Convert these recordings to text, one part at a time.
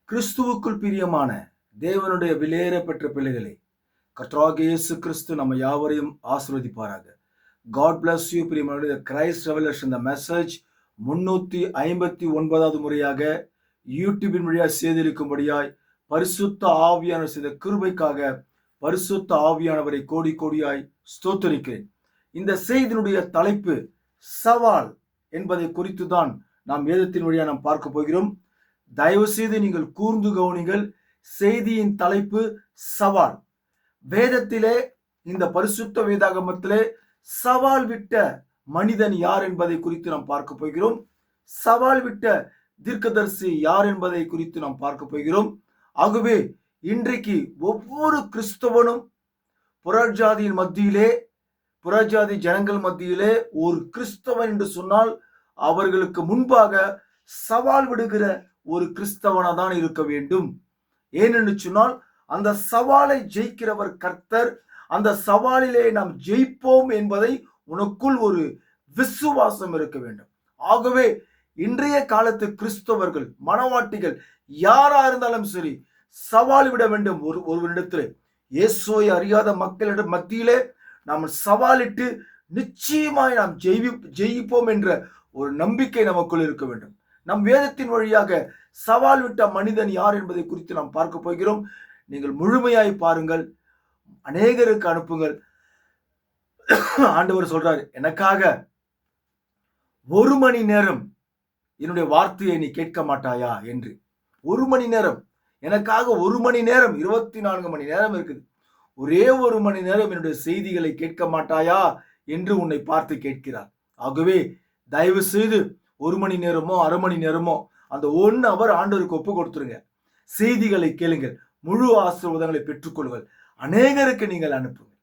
கிறிஸ்துவுக்குள் பிரியமான தேவனுடைய விலையேற பெற்ற பிள்ளைகளே, கர்த்தராகிய இயேசு கிறிஸ்து நம்ம யாவரையும் ஆசீர்வதிப்பாராக. God bless you. பிரியமான கிரைஸ்ட் ரெவலேஷன் த மெசேஜ் 359வது முறையாக யூடியூபின் வழியாக செய்திருக்கும்படியாய் பரிசுத்த ஆவியானவர் செய்த கிருபைக்காக பரிசுத்த ஆவியானவரை கோடி கோடியாய் ஸ்தோத்தரிக்கிறேன். இந்த செய்தியினுடைய தலைப்பு சவால் என்பதை குறித்து தான் நாம் வேதத்தின் வழியாக நாம் பார்க்க போகிறோம். தயவு செய்து நீங்கள் கூர்ந்து கவனிங்கள். செய்தியின் தலைப்பு சவால். வேதத்திலே, இந்த பரிசுத்த வேதாகமத்திலே சவால் விட்ட மனிதன் யார் என்பதை குறித்து நாம் பார்க்க போகிறோம். சவால் விட்ட தீர்க்கதரிசி யார் என்பதை குறித்து நாம் பார்க்க போகிறோம். ஆகவே இன்றைக்கு ஒவ்வொரு கிறிஸ்தவனும் புறஜாதியின் மத்தியிலே, புறஜாதி ஜனங்கள் மத்தியிலே ஒரு கிறிஸ்தவன் என்று சொன்னால் அவர்களுக்கு முன்பாக சவால் விடுகிற ஒரு கிறிஸ்தவனா தான் இருக்க வேண்டும். ஏனென்று சொன்னால் அந்த சவாலை ஜெயிக்கிறவர் கர்த்தர். அந்த சவாலிலே நாம் ஜெயிப்போம் என்பதை உனக்குள் ஒரு விசுவாசம் இருக்க வேண்டும். ஆகவே இன்றைய காலத்து கிறிஸ்தவர்கள், மனவாட்டிகள் யாரா இருந்தாலும் சரி, சவால் விட வேண்டும். ஒருவரிடத்தில் இயேசுவை அறியாத மக்களிடம் மத்தியிலே நாம் சவாலிட்டு நிச்சயமாய் நாம் ஜெயிப்போம் என்ற ஒரு நம்பிக்கை நமக்குள் இருக்க வேண்டும். நம் வேதத்தின் வழியாக சவால் விட்ட மனிதன் யார் என்பதை குறித்து நாம் பார்க்க போகிறோம். நீங்கள் முழுமையாய் பாருங்கள், அநேகருக்கு அனுப்புங்கள். ஆண்டவர் சொல்றாரு, எனக்காக 1 மணி நேரம் என்னுடைய வார்த்தையை நீ கேட்க மாட்டாயா என்று. 1 மணி நேரம், எனக்காக 1 மணி நேரம், 24 மணி நேரம் இருக்குது. ஒரே 1 மணி நேரம் என்னுடைய செய்திகளை கேட்க மாட்டாயா என்று உன்னை பார்த்து கேட்கிறார். ஆகவே தயவு செய்து 1 மணி நேரமோ 1/2 மணி நேரமோ அந்த 1 hour ஆண்டவருக்கு ஒப்பு கொடுத்துருங்க. செய்திகளை கேளுங்கள், முழு ஆசீர்வாதங்களை பெற்றுக்கொள்ளுங்கள், அநேகருக்கு நீங்கள் அனுப்புங்கள்.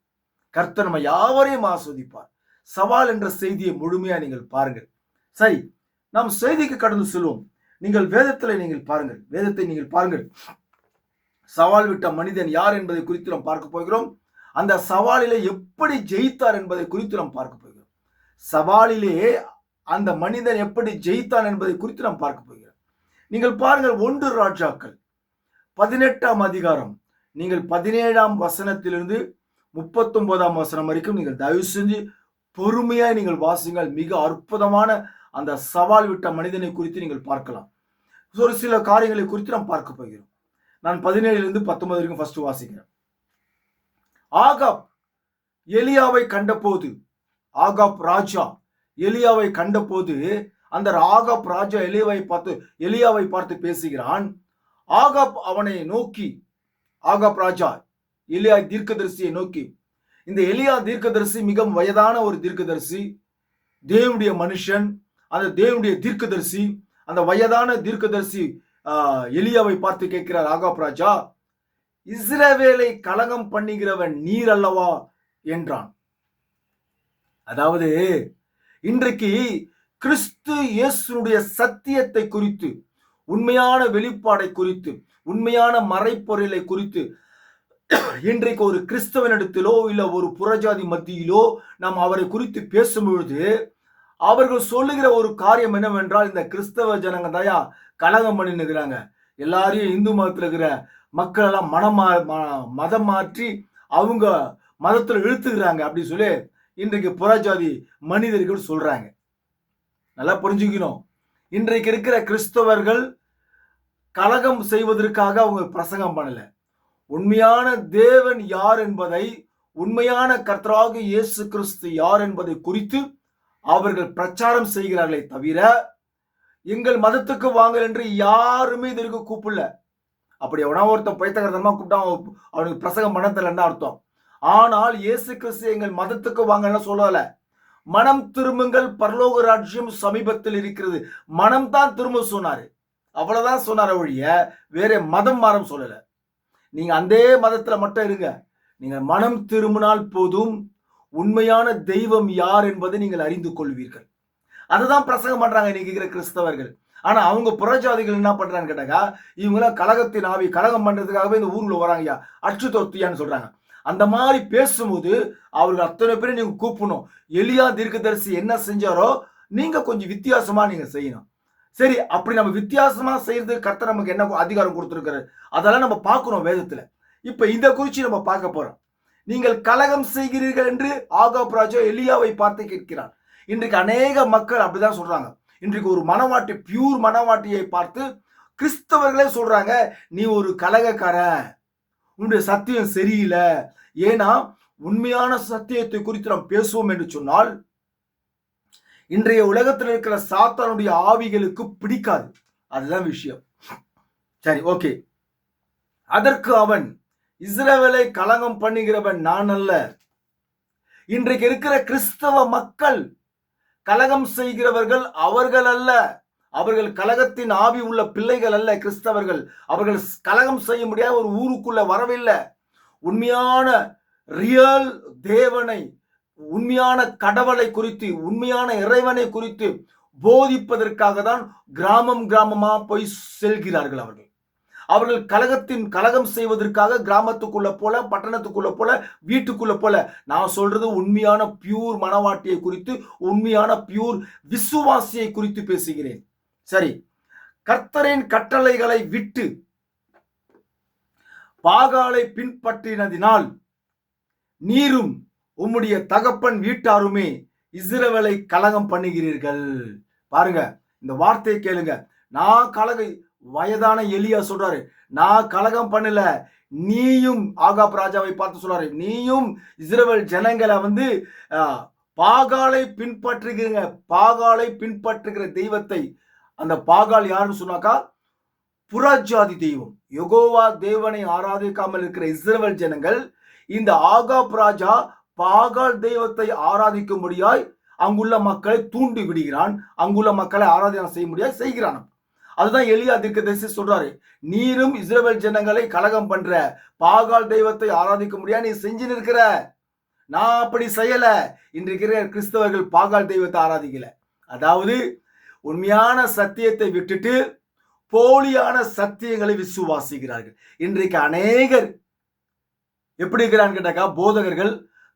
கர்த்தர் நம்ம யாவரையும் ஆஸ்வதிப்பார். சவால் என்ற செய்தியை முழுமையா நீங்கள் பாருங்கள். சரி, நாம் செய்திக்கு கடந்து செல்வோம். நீங்கள் வேதத்தை நீங்கள் பாருங்கள். சவால் விட்ட மனிதன் யார் என்பதை குறித்து நாம் பார்க்க போகிறோம். அந்த சவாலிலே எப்படி ஜெயித்தார் என்பதை குறித்து நாம் பார்க்க போகிறோம். சவாலிலே அந்த மனிதன் எப்படி ஜெயித்தான் என்பதை குறித்து நாம் பார்க்க போகிறோம். நீங்கள் பாருங்கள், 1 ராஜாக்கள் 18ஆம் அதிகாரம், நீங்கள் 17ஆம் வசனத்திலிருந்து 39ஆம் வசனம் வரைக்கும் நீங்கள் தயவு செஞ்சு பொறுமையாய் நீங்கள் வாசிங்கள். மிக அற்புதமான அந்த சவால் விட்ட மனிதனை குறித்து நீங்கள் பார்க்கலாம். ஒரு சில காரியங்களை குறித்து நாம் பார்க்க போகிறோம். நான் 17லிருந்து 19 வரைக்கும் ஃபர்ஸ்ட் வாசிக்கிறேன். ஆகாப் எலியாவை கண்டபோது, ஆகாப் ராஜா எலியாவை கண்டபோது, அந்த ஆகாப் ராஜா எலியாவை பார்த்து பேசுகிறான். ஆகாப் அவனை நோக்கி, ஆகாப் ராஜா எலியா தீர்க்கதரிசியை நோக்கி, இந்த எலியா தீர்க்கதரிசி மிகவும் வயதான ஒரு தீர்க்கதரிசி, தேவனுடைய மனுஷன், அந்த தேவனுடைய தீர்க்கதரிசி, அந்த வயதான தீர்க்கதரிசி எலியாவை பார்த்து கேட்கிறார், ஆகாப் ராஜா, இஸ்ரவேலை கலகம் பண்ணுகிறவன் நீர் அல்லவா என்றான். அதாவது இன்றைக்கு கிறிஸ்து இயேசுனுடைய சத்தியத்தை குறித்து, உண்மையான வெளிப்பாடை குறித்து, உண்மையான மறைப்பொருளை குறித்து இன்றைக்கு ஒரு கிறிஸ்தவனிடத்திலோ இல்ல ஒரு புறஜாதி மத்தியிலோ நாம் அவரை குறித்து பேசும்பொழுது அவர்கள் சொல்லுகிற ஒரு காரியம் என்னவென்றால், இந்த கிறிஸ்தவ ஜனங்க தாயா கலகம் பண்ணிருக்கிறாங்க, எல்லாரையும் இந்து மதத்தில் இருக்கிற மக்கள் எல்லாம் மதம் மாற்றி அவங்க மதத்தில் இழுத்துக்கிறாங்க அப்படின்னு சொல்லி இன்றைக்கு புறஜாதி மனிதர்கள் சொல்றாங்க. நல்லா புரிஞ்சுக்கணும். இன்றைக்கு இருக்கிற கிறிஸ்தவர்கள் கலகம் செய்வதற்காக அவங்க பிரசங்கம் பண்ணல. உண்மையான தேவன் யார் என்பதை, உண்மையான கர்த்தராகிய இயேசு கிறிஸ்து யார் என்பதை குறித்து அவர்கள் பிரச்சாரம் செய்கிறார்களே தவிர எங்கள் மதத்துக்கு வாங்கல் என்று யாருமே இதற்கு கூப்பிடல. அப்படி எவனா ஒருத்தன் பைத்தகரமா கூப்பிட்டா அவனுக்கு பிரசங்கம் பண்ண தெரியலன்னு அர்த்தம். ஆனால் இயேசு கிறிஸ்து எங்கள் மதத்துக்கு வாங்கன்னு சொல்லல. மனம் திரும்புங்கள், பரலோக ராஜ்யம் சமீபத்தில் இருக்கிறது, மனம் தான் திரும்ப சொன்னாரு. அவ்வளவுதான் சொன்னார ஒழிய வேற மதம் மாறம் சொல்லல. நீங்க அந்த மதத்துல மட்டும் இருங்க. நீங்க மனம் திரும்பினால் போதும், உண்மையான தெய்வம் யார் என்பதை நீங்கள் அறிந்து கொள்வீர்கள். அதுதான் பிரசங்கம் பண்றாங்க இன்னைக்கு இருக்கிற கிறிஸ்தவர்கள். ஆனா அவங்க புறஜாதிகள் என்ன பண்றாங்க கேட்டாக்கா, இவங்களாம் கலகத்தின் ஆவி, கலகம் பண்றதுக்காகவே இந்த ஊருக்குள்ள வராங்கய்யா, அச்சு தொத்தியான்னு சொல்றாங்க. அந்த மாதிரி பேசும்போது அவர்கள் அத்தனை பேரும் நீங்க கூப்பிடணும். எலியா தீர்க்கதரிசி என்ன செஞ்சாரோ நீங்க கொஞ்சம் வித்தியாசமா நீங்க செய்யணும். சரி, அப்படி நம்ம வித்தியாசமா செய்யறது கர்த்தர் நமக்கு என்ன அதிகாரம் கொடுத்திருக்கிறார், அதெல்லாம் நம்ம பார்க்கிறோம் வேதத்துல. இப்ப இத குறிச்சு நம்ம பார்க்க போறோம். நீங்கள் கலகம் செய்கிறீர்கள் என்று ஆகாப் ராஜா எலியாவை பார்த்து கேட்கிறார். இன்றைக்கு அநேக மக்கள் அப்படிதான் சொல்றாங்க. இன்றைக்கு ஒரு மனவாட்டி, பியூர் மனவாட்டியை பார்த்து கிறிஸ்தவர்களே சொல்றாங்க, நீ ஒரு கலகக்காரன், உன்னுடைய சத்தியம் சரியில்லை. ஏன்னா உண்மையான சத்தியத்தை குறித்து நாம் பேசுவோம் என்று சொன்னால் இன்றைய உலகத்தில் இருக்கிற சாத்தானுடைய ஆவிகளுக்கு பிடிக்காது. அதுதான் விஷயம். சரி, ஓகே. அதற்கு அவன், இஸ்ரவேலை கலங்கம் பண்ணுகிறவன் நான் அல்ல. இன்றைக்கு இருக்கிற கிறிஸ்தவ மக்கள் கலகம் செய்கிறவர்கள் அவர்கள் அல்ல. அவர்கள் கலகத்தின் ஆவி உள்ள பிள்ளைகள் அல்ல. கிறிஸ்தவர்கள் அவர்கள் கலகம் செய்ய முடியாத ஒரு ஊருக்குள்ள வரவில்லை. உண்மையான ரியல் தேவனை, உண்மையான கடவுளை குறித்து, உண்மையான இறைவனை குறித்து போதிப்பதற்காக தான் கிராமம் கிராமமா போய் செல்கிறார்கள். அவர்கள் கலகம் செய்வதற்காக கிராமத்துக்குள்ள போல, பட்டணத்துக்குள்ள போல, வீட்டுக்குள்ள போல. நான் சொல்றது உண்மையான பியூர் மனவாட்டியை குறித்து, உண்மையான பியூர் விசுவாசியை குறித்து பேசுகிறேன். சரி, கர்த்தரின் கட்டளைகளை விட்டு பாகாலை பின்பற்றினதினால் நீரும் உம்முடைய தகப்பன் வீட்டாருமே இஸ்ரவேலை கலகம் பண்ணுகிறீர்கள். பாருங்க, இந்த வார்த்தையை கேளுங்க. வயதான எலியா சொல்றாரு, நான் கலகம் பண்ணல, நீயும் ஆகாப் ராஜாவை பார்த்து சொல்றாரு, நீயும் இஸ்ரவேல் ஜனங்களை பாகாலை பின்பற்றுகிறீங்க. பாகாலை பின்பற்றுகிற தெய்வத்தை, அந்த பாகால் யாருன்னு சொன்னாக்கா புறஜாதி தெய்வம். யெகோவா தேவனை ஆராதிக்காமல் இருக்கிற இஸ்ரவேல் ஜனங்கள் இந்த ஆகாப் ராஜா பாகால் தெய்வத்தை ஆராதிக்கும்படியாய் அங்குள்ள மக்களை தூண்டி விடுகிறான். அங்குள்ள மக்களை ஆராதனை செய்ய முடியாது செய்கிறான். அதுதான் எலியா தீர்க்கதரிசி சொல்றாரு, நீரும் இஸ்ரவேல் ஜனங்களை கலகம் பண்ற, பாகால் தெய்வத்தை ஆராதிக்க முடியாது நீ செஞ்சு நிற்கிற. நான் அப்படி செய்யல. இன்றைக்கு கிறிஸ்தவர்கள் பாகால் தெய்வத்தை ஆராதிக்கல. அதாவது உண்மையான சத்தியத்தை விட்டுட்டு போலியான சத்தியங்களை விசுவாசிக்கிறார்கள். இன்றைக்கு அநேகர் எப்படி இருக்கிறான்னு கேட்டாக்கா, போதகர்கள்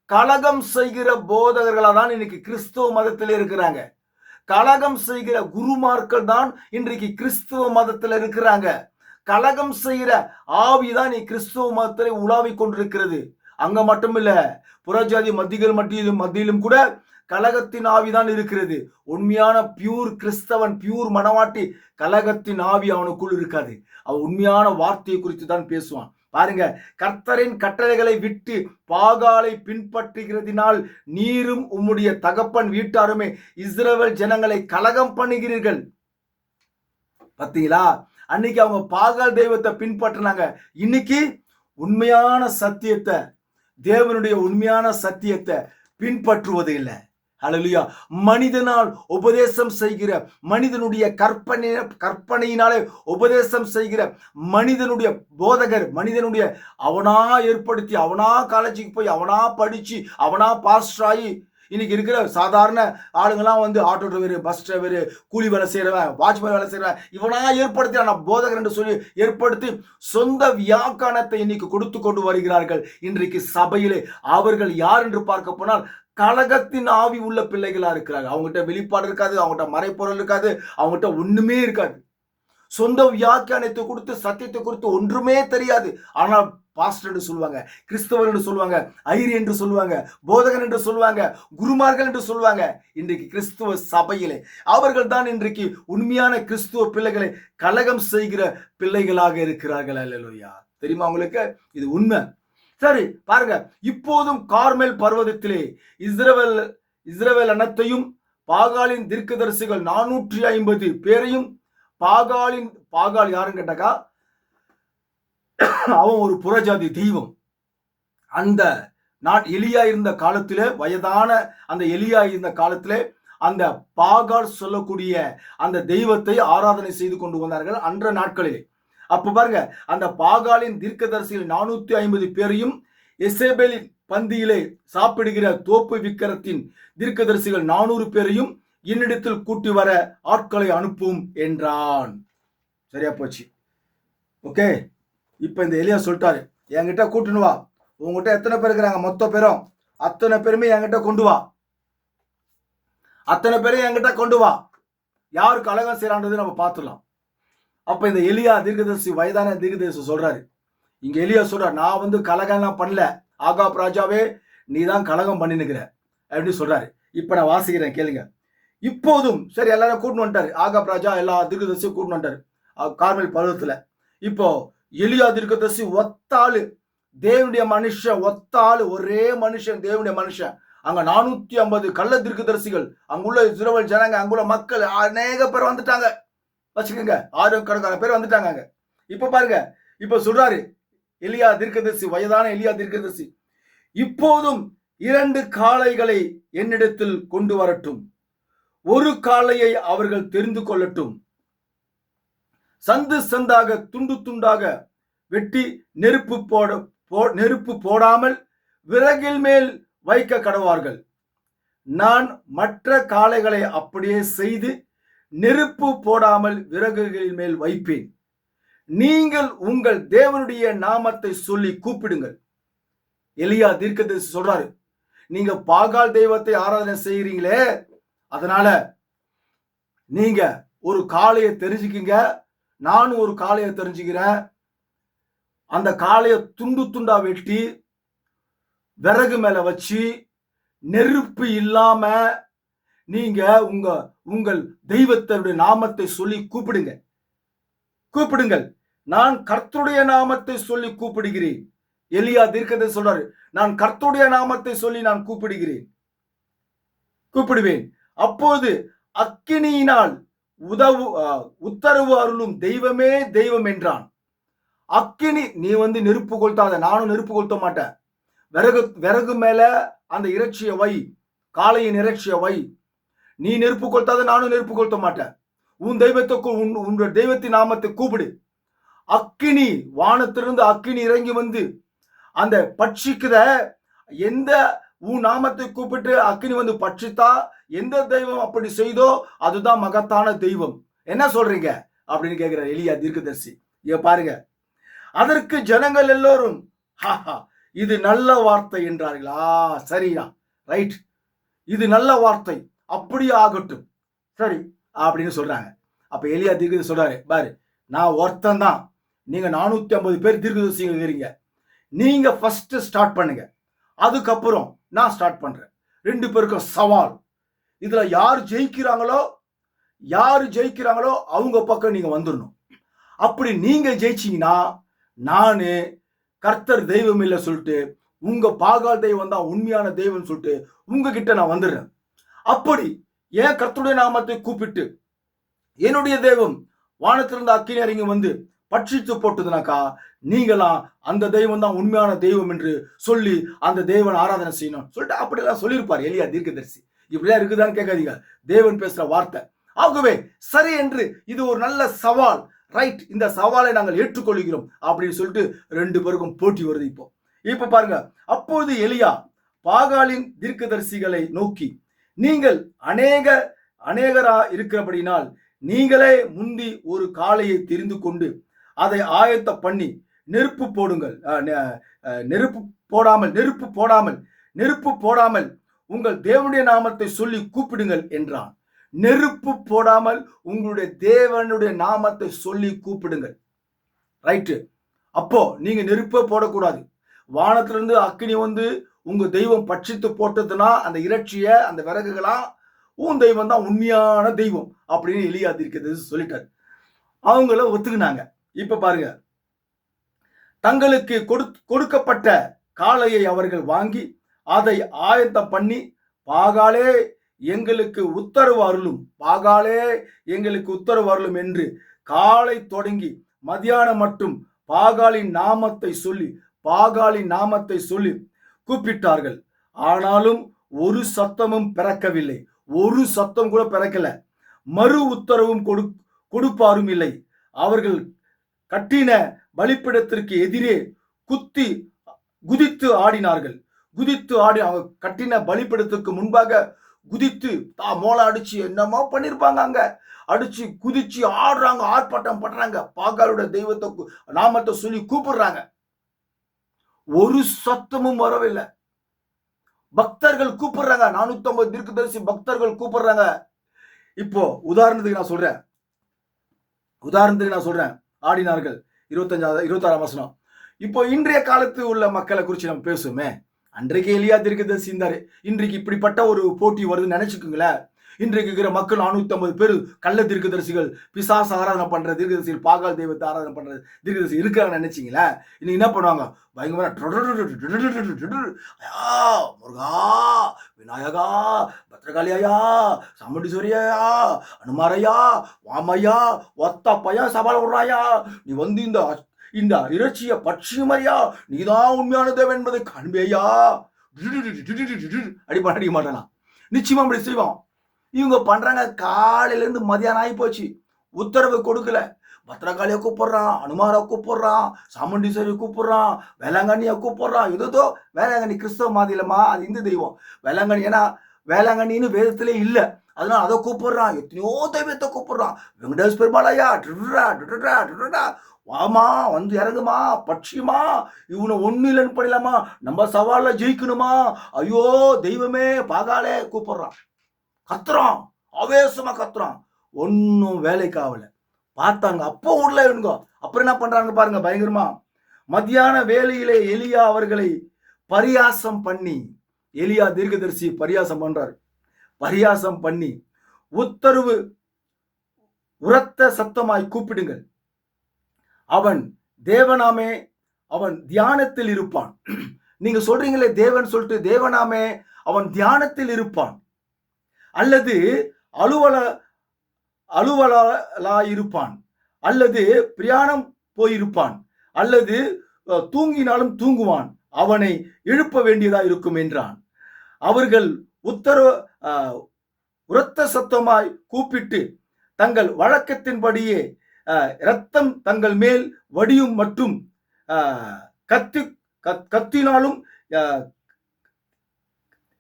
கலகம் செய்கிற போதகர்களா தான் இன்னைக்கு கிறிஸ்துவ மதத்தில் இருக்கிறாங்க. கலகம் செய்கிற குருமார்கள் தான் இன்றைக்கு கிறிஸ்துவ மதத்தில் இருக்கிறாங்க. கலகம் செய்கிற ஆவிதான் நீ கிறிஸ்துவ மதத்தில் உலாவிக் கொண்டிருக்கிறது. அங்க மட்டும் இல்ல, புறஜாதி மத்தியிலும் கூட கலகத்தின் ஆவிதான் இருக்கிறது. உண்மையான பியூர் கிறிஸ்தவன், பியூர் மனவாட்டி கலகத்தின் ஆவி அவனுக்குள் இருக்காது. அவன் உண்மையான வார்த்தையை குறித்து தான் பேசுவான். பாருங்க, கர்த்தரின் கட்டளைகளை விட்டு பாகாலை பின்பற்றுகிறதினால் நீரும் உம்முடைய தகப்பன் வீட்டாருமே இஸ்ரவேல் ஜனங்களை கலகம் பண்ணுகிறீர்கள். பாத்தீங்களா? அன்னைக்கு அவங்க பாகால் தெய்வத்தை பின்பற்றினாங்க. இன்னைக்கு உண்மையான சத்தியத்தை, தேவனுடைய உண்மையான சத்தியத்தை பின்பற்றுவது இல்லை. ஹல்லேலூயா. மனிதனால் உபதேசம் செய்கிற, மனிதனுடைய கற்பனையினாலே உபதேசம் செய்கிற மனிதனுடைய போதகர், மனிதனுடைய அவனா ஏற்படுத்தி, அவனா காலேஜுக்கு போய், அவனா படிச்சு, அவனா பாஸ்டர் ஆகி, இன்னைக்கு இருக்கிற சாதாரண ஆளுங்கெல்லாம் ஆட்டோ டிரைவர், பஸ் டிரைவர், கூலி வேலை செய்யறவன், வாட்ச்மேன் வேலை செய்யறவன், இவனா ஏற்படுத்தி நான் போதகர் என்று சொல்லி ஏற்படுத்தி சொந்த வியாக்கானத்தை இன்னைக்கு கொடுத்து கொண்டு வருகிறார்கள். இன்றைக்கு சபையிலே அவர்கள் யார் என்று பார்க்க போனால் கலகத்தின் ஆவி உள்ள பிள்ளைகளா இருக்கிறாங்க. அவங்ககிட்ட வெளிப்பாடு இருக்காது, அவங்ககிட்ட மறைப்பொருள் இருக்காது, அவங்ககிட்ட ஒண்ணுமே இருக்காது. சொந்த வியாக்கியானத்தை கொடுத்து, சத்தியத்தை கொடுத்து ஒன்றுமே தெரியாது. ஆனால் பாஸ்டர் என்று சொல்லுவாங்க, கிறிஸ்தவர் என்று சொல்லுவாங்க, ஐரி என்று சொல்லுவாங்க, போதகன் என்று சொல்லுவாங்க, குருமார்கள் என்று சொல்லுவாங்க. இன்றைக்கு கிறிஸ்துவ சபையிலே அவர்கள் தான் இன்றைக்கு உண்மையான கிறிஸ்துவ பிள்ளைகளை கலகம் செய்கிற பிள்ளைகளாக இருக்கிறார்கள். அல்லேலூயா. தெரியுமா உங்களுக்கு? இது உண்மை. சரி, பாருங்க, இப்போதும் கார்மேல் பர்வதத்திலே இஸ்ரவேல் அனைத்தையும் பாகாலின் தீர்க்கதரிசிகள் 450 பேரையும், பாகால் யாருன்னு கேட்டாக்கா அவன் ஒரு புறஜாதி தெய்வம். அந்த எலியா இருந்த காலத்திலே, வயதான அந்த எலியா இருந்த காலத்திலே அந்த பாகால் சொல்லக்கூடிய அந்த தெய்வத்தை ஆராதனை செய்து கொண்டு வந்தார்கள் அன்ற நாட்களிலே. அப்ப பாருங்க, அந்த பாகாலின் தீர்க்கதரிசிகள் 450 பேரையும், எசேபேலின் பந்தியிலே சாப்பிடுகிற தோப்பு விக்கிரத்தின் தீர்க்கதரிசிகள் 400 பேரையும் என்னிடத்தில் கூட்டி வர ஆட்களை அனுப்பும் என்றான். சரியா போச்சு. ஓகே, இப்ப இந்த எலியா சொல்லிட்டாரு, என்கிட்ட கூட்டுன்னு வா. உங்ககிட்ட எத்தனை பேர் இருக்கிறாங்க? மொத்த பேரும், அத்தனை பேருமே என்கிட்ட கொண்டு வா. அத்தனை பேரும் என்கிட்ட கொண்டு வா. யாரு கலகம் செய்யறான்றது நம்ம பார்த்துடலாம். அப்ப இந்த எலியா தீர்க்கதரிசி, வயதான தீர்க்கதரிசி சொல்றாரு, இங்க எலியா சொல்றாரு, நான் வந்து கலகம்லாம் பண்ணல, ஆகாப் ராஜாவே நீ தான் கலகம் பண்ணினுக்கிற அப்படின்னு சொல்றாரு. இப்ப நான் வாசிக்கிறேன் கேளுங்க. இப்போதும் சரி எல்லாரும் கூட்டு வந்துட்டாரு, ஆகாப் ராஜா எல்லா தீர்க்கதரிசியும் கூட்டு வந்துட்டாரு கார்மேல் பருவத்துல. இப்போ எலியா தீர்க்கதரிசி ஒத்தாளு, தேவனுடைய மனுஷன், ஒத்தாளு, ஒரே மனுஷன், தேவனுடைய மனுஷன். அங்க 450 கள்ள தீர்க்கதரிசிகள், அங்குள்ள இஸ்ரவேல் ஜனங்க, அங்குள்ள மக்கள் அநேக பேர் வந்துட்டாங்க வச்சுக்கோங்க, 1000 பேர் வந்துட்டாங்க அங்க. இப்ப பாருங்க, இப்ப சொல்றாரு எலியா தீர்க்கதரிசி, வயதான எலியா தீர்க்கதரிசி, இப்போதும் 2 காளைகளை என்னிடத்தில் கொண்டு வரட்டும், ஒரு காளையை அவர்கள் தெரிந்து கொள்ளட்டும், சந்து சந்தாக துண்டு துண்டாக வெட்டி நெருப்பு போடாமல் விறகில் மேல் வைக்க கடவார்கள். நான் மற்ற காளைகளை அப்படியே செய்து நெருப்பு போடாமல் விறகுகளின் மேல் வைப்பேன். நீங்கள் உங்கள் தேவனுடைய நாமத்தை சொல்லி கூப்பிடுங்கள். எலியா தீர்க்கதரிசி சொல்றாரு, நீங்க பாகால் தெய்வத்தை ஆராதனை செய்யறீங்களே, அதனால நீங்க ஒரு காளையை தெரிஞ்சுக்கிங்க, நானும் ஒரு காளையை தெரிஞ்சுக்கிறேன். அந்த காளையை துண்டு துண்டா வெட்டி விறகு மேல வச்சு நெருப்பு இல்லாம நீங்க உங்கள் தெய்வத்தினுடைய நாமத்தை சொல்லி கூப்பிடுங்கள். நான் கர்த்தருடைய நாமத்தை சொல்லி கூப்பிடுகிறேன். எலியா தீர்க்கதரிசி சொல்றாரு, நான் கர்த்தருடைய நாமத்தை சொல்லி நான் கூப்பிடுவேன். அப்போது அக்கினியினால் உத்தரவு அருளும் தெய்வமே தெய்வம் என்றான். அக்கினி, நீ வந்து நெருப்பு கொளுத்தாத, நானும் நெருப்பு கொளுத்த மாட்டேன். விறகு மேல அந்த இறைச்சியை வை, காளையின் இறைச்சியை வை. நீ நெருப்பு கொளுத்தாத, நானும் நெருப்பு கொளுத்த மாட்டேன். உன் தெய்வத்தின் நாமத்தை கூப்பிடு. அக்கினி, வானத்திலிருந்து அக்கினி இறங்கி வந்து அந்த பட்சிக்கிற எந்த உன் நாமத்தை கூப்பிட்டு அக்கினி வந்து பட்சித்தா, எந்த தெய்வம் அப்படி செய்தோ அதுதான் மகத்தான தெய்வம். என்ன சொல்றீங்க அப்படின்னு கேட்கிறார் எலியா தீர்க்கதரிசி. இங்க பாருங்க, அதற்கு ஜனங்கள் எல்லோரும் இது நல்ல வார்த்தை என்றார்களா. சரியா, ரைட், இது நல்ல வார்த்தை, அப்படியே ஆகட்டும், சரி அப்படின்னு சொல்றாங்க. அப்ப எலியா தீர்க்கதரிசி சொல்றாரு, பாரு, நான் ஒருத்தன் தான், நீங்க 450 பேர் தீர்க்கதரிசி இருக்கிறீங்க, நீங்க ஃபர்ஸ்ட் ஸ்டார்ட் பண்ணுங்க, அதுக்கப்புறம் நான் ஸ்டார்ட் பண்றேன். 2 பேருக்கும் சவால். இதுல யார் ஜெயிக்கிறாங்களோ அவங்க பக்கம் நீங்க வந்துடணும். அப்படி நீங்க ஜெயிச்சீங்கன்னா நானு கர்த்தர் தெய்வம் இல்லை சொல்லிட்டு, உங்க பாகால் தெய்வம் தான் உண்மையான தெய்வம் சொல்லிட்டு உங்ககிட்ட நான் வந்துடுறேன். அப்படி ஏன் கர்த்தருடைய நாமத்தை கூப்பிட்டு என்னுடைய தெய்வம் வானத்திலிருந்து அக்கினி இறங்கி வந்து பட்சித்து போட்டதுனாக்கா, நீங்களாம் அந்த தெய்வம் தான் உண்மையான தெய்வம் என்று சொல்லி அந்த தெய்வன் ஆராதனை செய்யணும் சொல்லிட்டு அப்படிலாம் சொல்லியிருப்பார் எலியா தீர்க்கதரிசி. இப்படிலாம் இருக்குதான்னு கேட்காதீங்க, தேவன் பேசுற வார்த்தை. ஆகவே சரி என்று இது ஒரு நல்ல சவால், ரைட், இந்த சவாலை நாங்கள் ஏற்றுக்கொள்கிறோம் அப்படின்னு சொல்லிட்டு 2 பேருக்கும் போட்டி வருது. இப்போ பாருங்க, அப்போது எலியா பாகாலின் தீர்க்கதரிசிகளை நோக்கி, நீங்கள் அநேகரா இருக்கிறபடினால் நீங்களே முந்தி ஒரு காளையை தெரிந்து கொண்டு அதை ஆயத்த பண்ணி நெருப்பு போடாமல் உங்கள் தேவனுடைய நாமத்தை சொல்லி கூப்பிடுங்கள் என்றான். நெருப்பு போடாமல் உங்களுடைய தேவனுடைய நாமத்தை சொல்லி கூப்பிடுங்கள். ரைட்டு. அப்போ நீங்க நெருப்பே போடக்கூடாது. வானத்திலிருந்து அக்கினி வந்து உங்க தெய்வம் பட்சித்து போட்டதுன்னா அந்த இறைச்சிய, அந்த விறகுகளா, உன் தெய்வம் தான் உண்மையான தெய்வம் அப்படின்னு எலியா தீர்க்கதரிசி சொல்லிட்டாரு. அவங்கள ஒத்துக்கினாங்க. இப்ப பாருங்க, தங்களுக்கு கொடுக்கப்பட்ட காளையை அவர்கள் வாங்கி அதை ஆயத்தம் பண்ணி, பாகாலே எங்களுக்கு உத்தரவு அருளும் என்று காலை தொடங்கி மதியானம் மட்டும் பாகாலின் நாமத்தை சொல்லி கூப்பிட்டார்கள். ஆனாலும் ஒரு சத்தமும் பிறக்கவில்லை, ஒரு சத்தம் கூட பிறக்கல. மறு உத்தரவும் கொடுப்பாரும் இல்லை. அவர்கள் கட்டின பலிப்பிடத்திற்கு எதிரே குதித்து ஆடினார்கள். அவங்க கட்டின பலிப்பிடத்துக்கு முன்பாக குதித்து மோளை அடிச்சு என்னமோ பண்ணிருப்பாங்க, அங்க அடிச்சு குதிச்சு ஆடுறாங்க, ஆர்ப்பாட்டம் பண்றாங்க, பாகாலுடைய தெய்வத்தை நாமத்தை சொல்லி கூப்பிடுறாங்க. ஒரு சத்தமும் வரவில்லை. பக்தர்கள் கூப்பிடுறாங்க, 450 தீர்க்கதரிசி பக்தர்கள் கூப்பிடுறாங்க, இப்போ உதாரணத்துக்கு நான் சொல்றேன் ஆடினார்கள் 26ஆம் வசனம். இப்போ இன்றைய காலத்து உள்ள மக்களை குறித்து நம்ம பேசுவோமே. அன்றைக்கு எலியா தீர்க்கதரிசி இருந்தாரு. இன்றைக்கு இப்படிப்பட்ட ஒரு போட்டி வருதுன்னு நினைச்சுக்குங்களேன். இன்றைக்கு இருக்கிற மக்கள் 450 பேர் கள்ள தீர்க்கதரிசிகள், பிசாசு ஆராதனை பண்ற தீர்க்கதரிசிகள், பாகால் தெய்வத்தை ஆராதனை பண்ற தீர்க்கதரிசி இருக்கிறாங்க நினைச்சீங்களா? இன்னைக்கு என்ன பண்ணுவாங்க? பயங்கரமா முருகா, விநாயகா, பத்ரகாளியா, சாமுண்டீஸ்வரியா, அனுமாரையா, வாமையா, ஒத்த பையன் சவால் விடுறாயா, நீ வந்து இந்த இறைச்சிய பட்சியமரியா, நீதான் உண்மையான தேவன் என்பதை காண்பேயா. அடிக்க மாட்டானா? நிச்சயமா அப்படி செய்வான். இவங்க பண்றாங்க. காலையில இருந்து மதியானம் ஆகி போச்சு, உத்தரவு கொடுக்கல. பத்ரகாளியை கூப்பிடுறான், அனுமாரை கூப்பிடுறான், சாமுண்டீஸ்வரியை கூப்பிடுறான், வேளாங்கண்ணியை கூப்பிடுறான். ஏதோ வேளாங்கண்ணி கிறிஸ்தவ மாதிரிலமா, அது இந்து தெய்வம். வேளாங்கண்ணி ஏன்னா வேளாங்கண்ணின்னு வேதத்திலே இல்ல, அதனால அதை கூப்பிடுறான். எத்தனையோ தெய்வத்தை கூப்பிடுறான். வெங்கடேஷ் பெருமாளையா, வாமா, வந்து இறங்குமா, பட்சியமா, இவனை ஒண்ணு இல்லைன்னு பண்ணலாமா, நம்ம சவால்ல ஜெயிக்கணுமா, ஐயோ தெய்வமே, பாகாலே கூப்பிடுறான். கத்துறான், ஆவேசமா கத்துறான். ஒன்னும் வேலைக்கு ஆகல. பார்த்தாங்க, அப்போ உள்ள இவனுங்க. அப்புறம் என்ன பண்றாங்க பாருங்க, பயங்கரமா. மத்தியான வேலையிலே எலியா அவர்களை பரியாசம் பண்ணி, எலியா தீர்க்கதரிசி பரியாசம் பண்றாரு. பரியாசம் பண்ணி, உத்தரவு உரத்த சத்தமாய் கூப்பிடுங்கள், அவன் தேவனாமே, அவன் தியானத்தில் இருப்பான். நீங்க சொல்றீங்களே தேவன் சொல்லிட்டு, தேவனாமே அவன் தியானத்தில் இருப்பான், அல்லது அலுவலாயிருப்பான், அல்லது பிரயாணம் போயிருப்பான், அல்லது தூங்கினாலும் தூங்குவான், அவனை எழுப்ப வேண்டியதா இருக்கும் என்றான். அவர்கள் உரத்த சத்தமாய் கூப்பிட்டு தங்கள் வழக்கத்தின்படியே இரத்தம் தங்கள் மேல் வடியும் மற்றும் கத்தினாலும்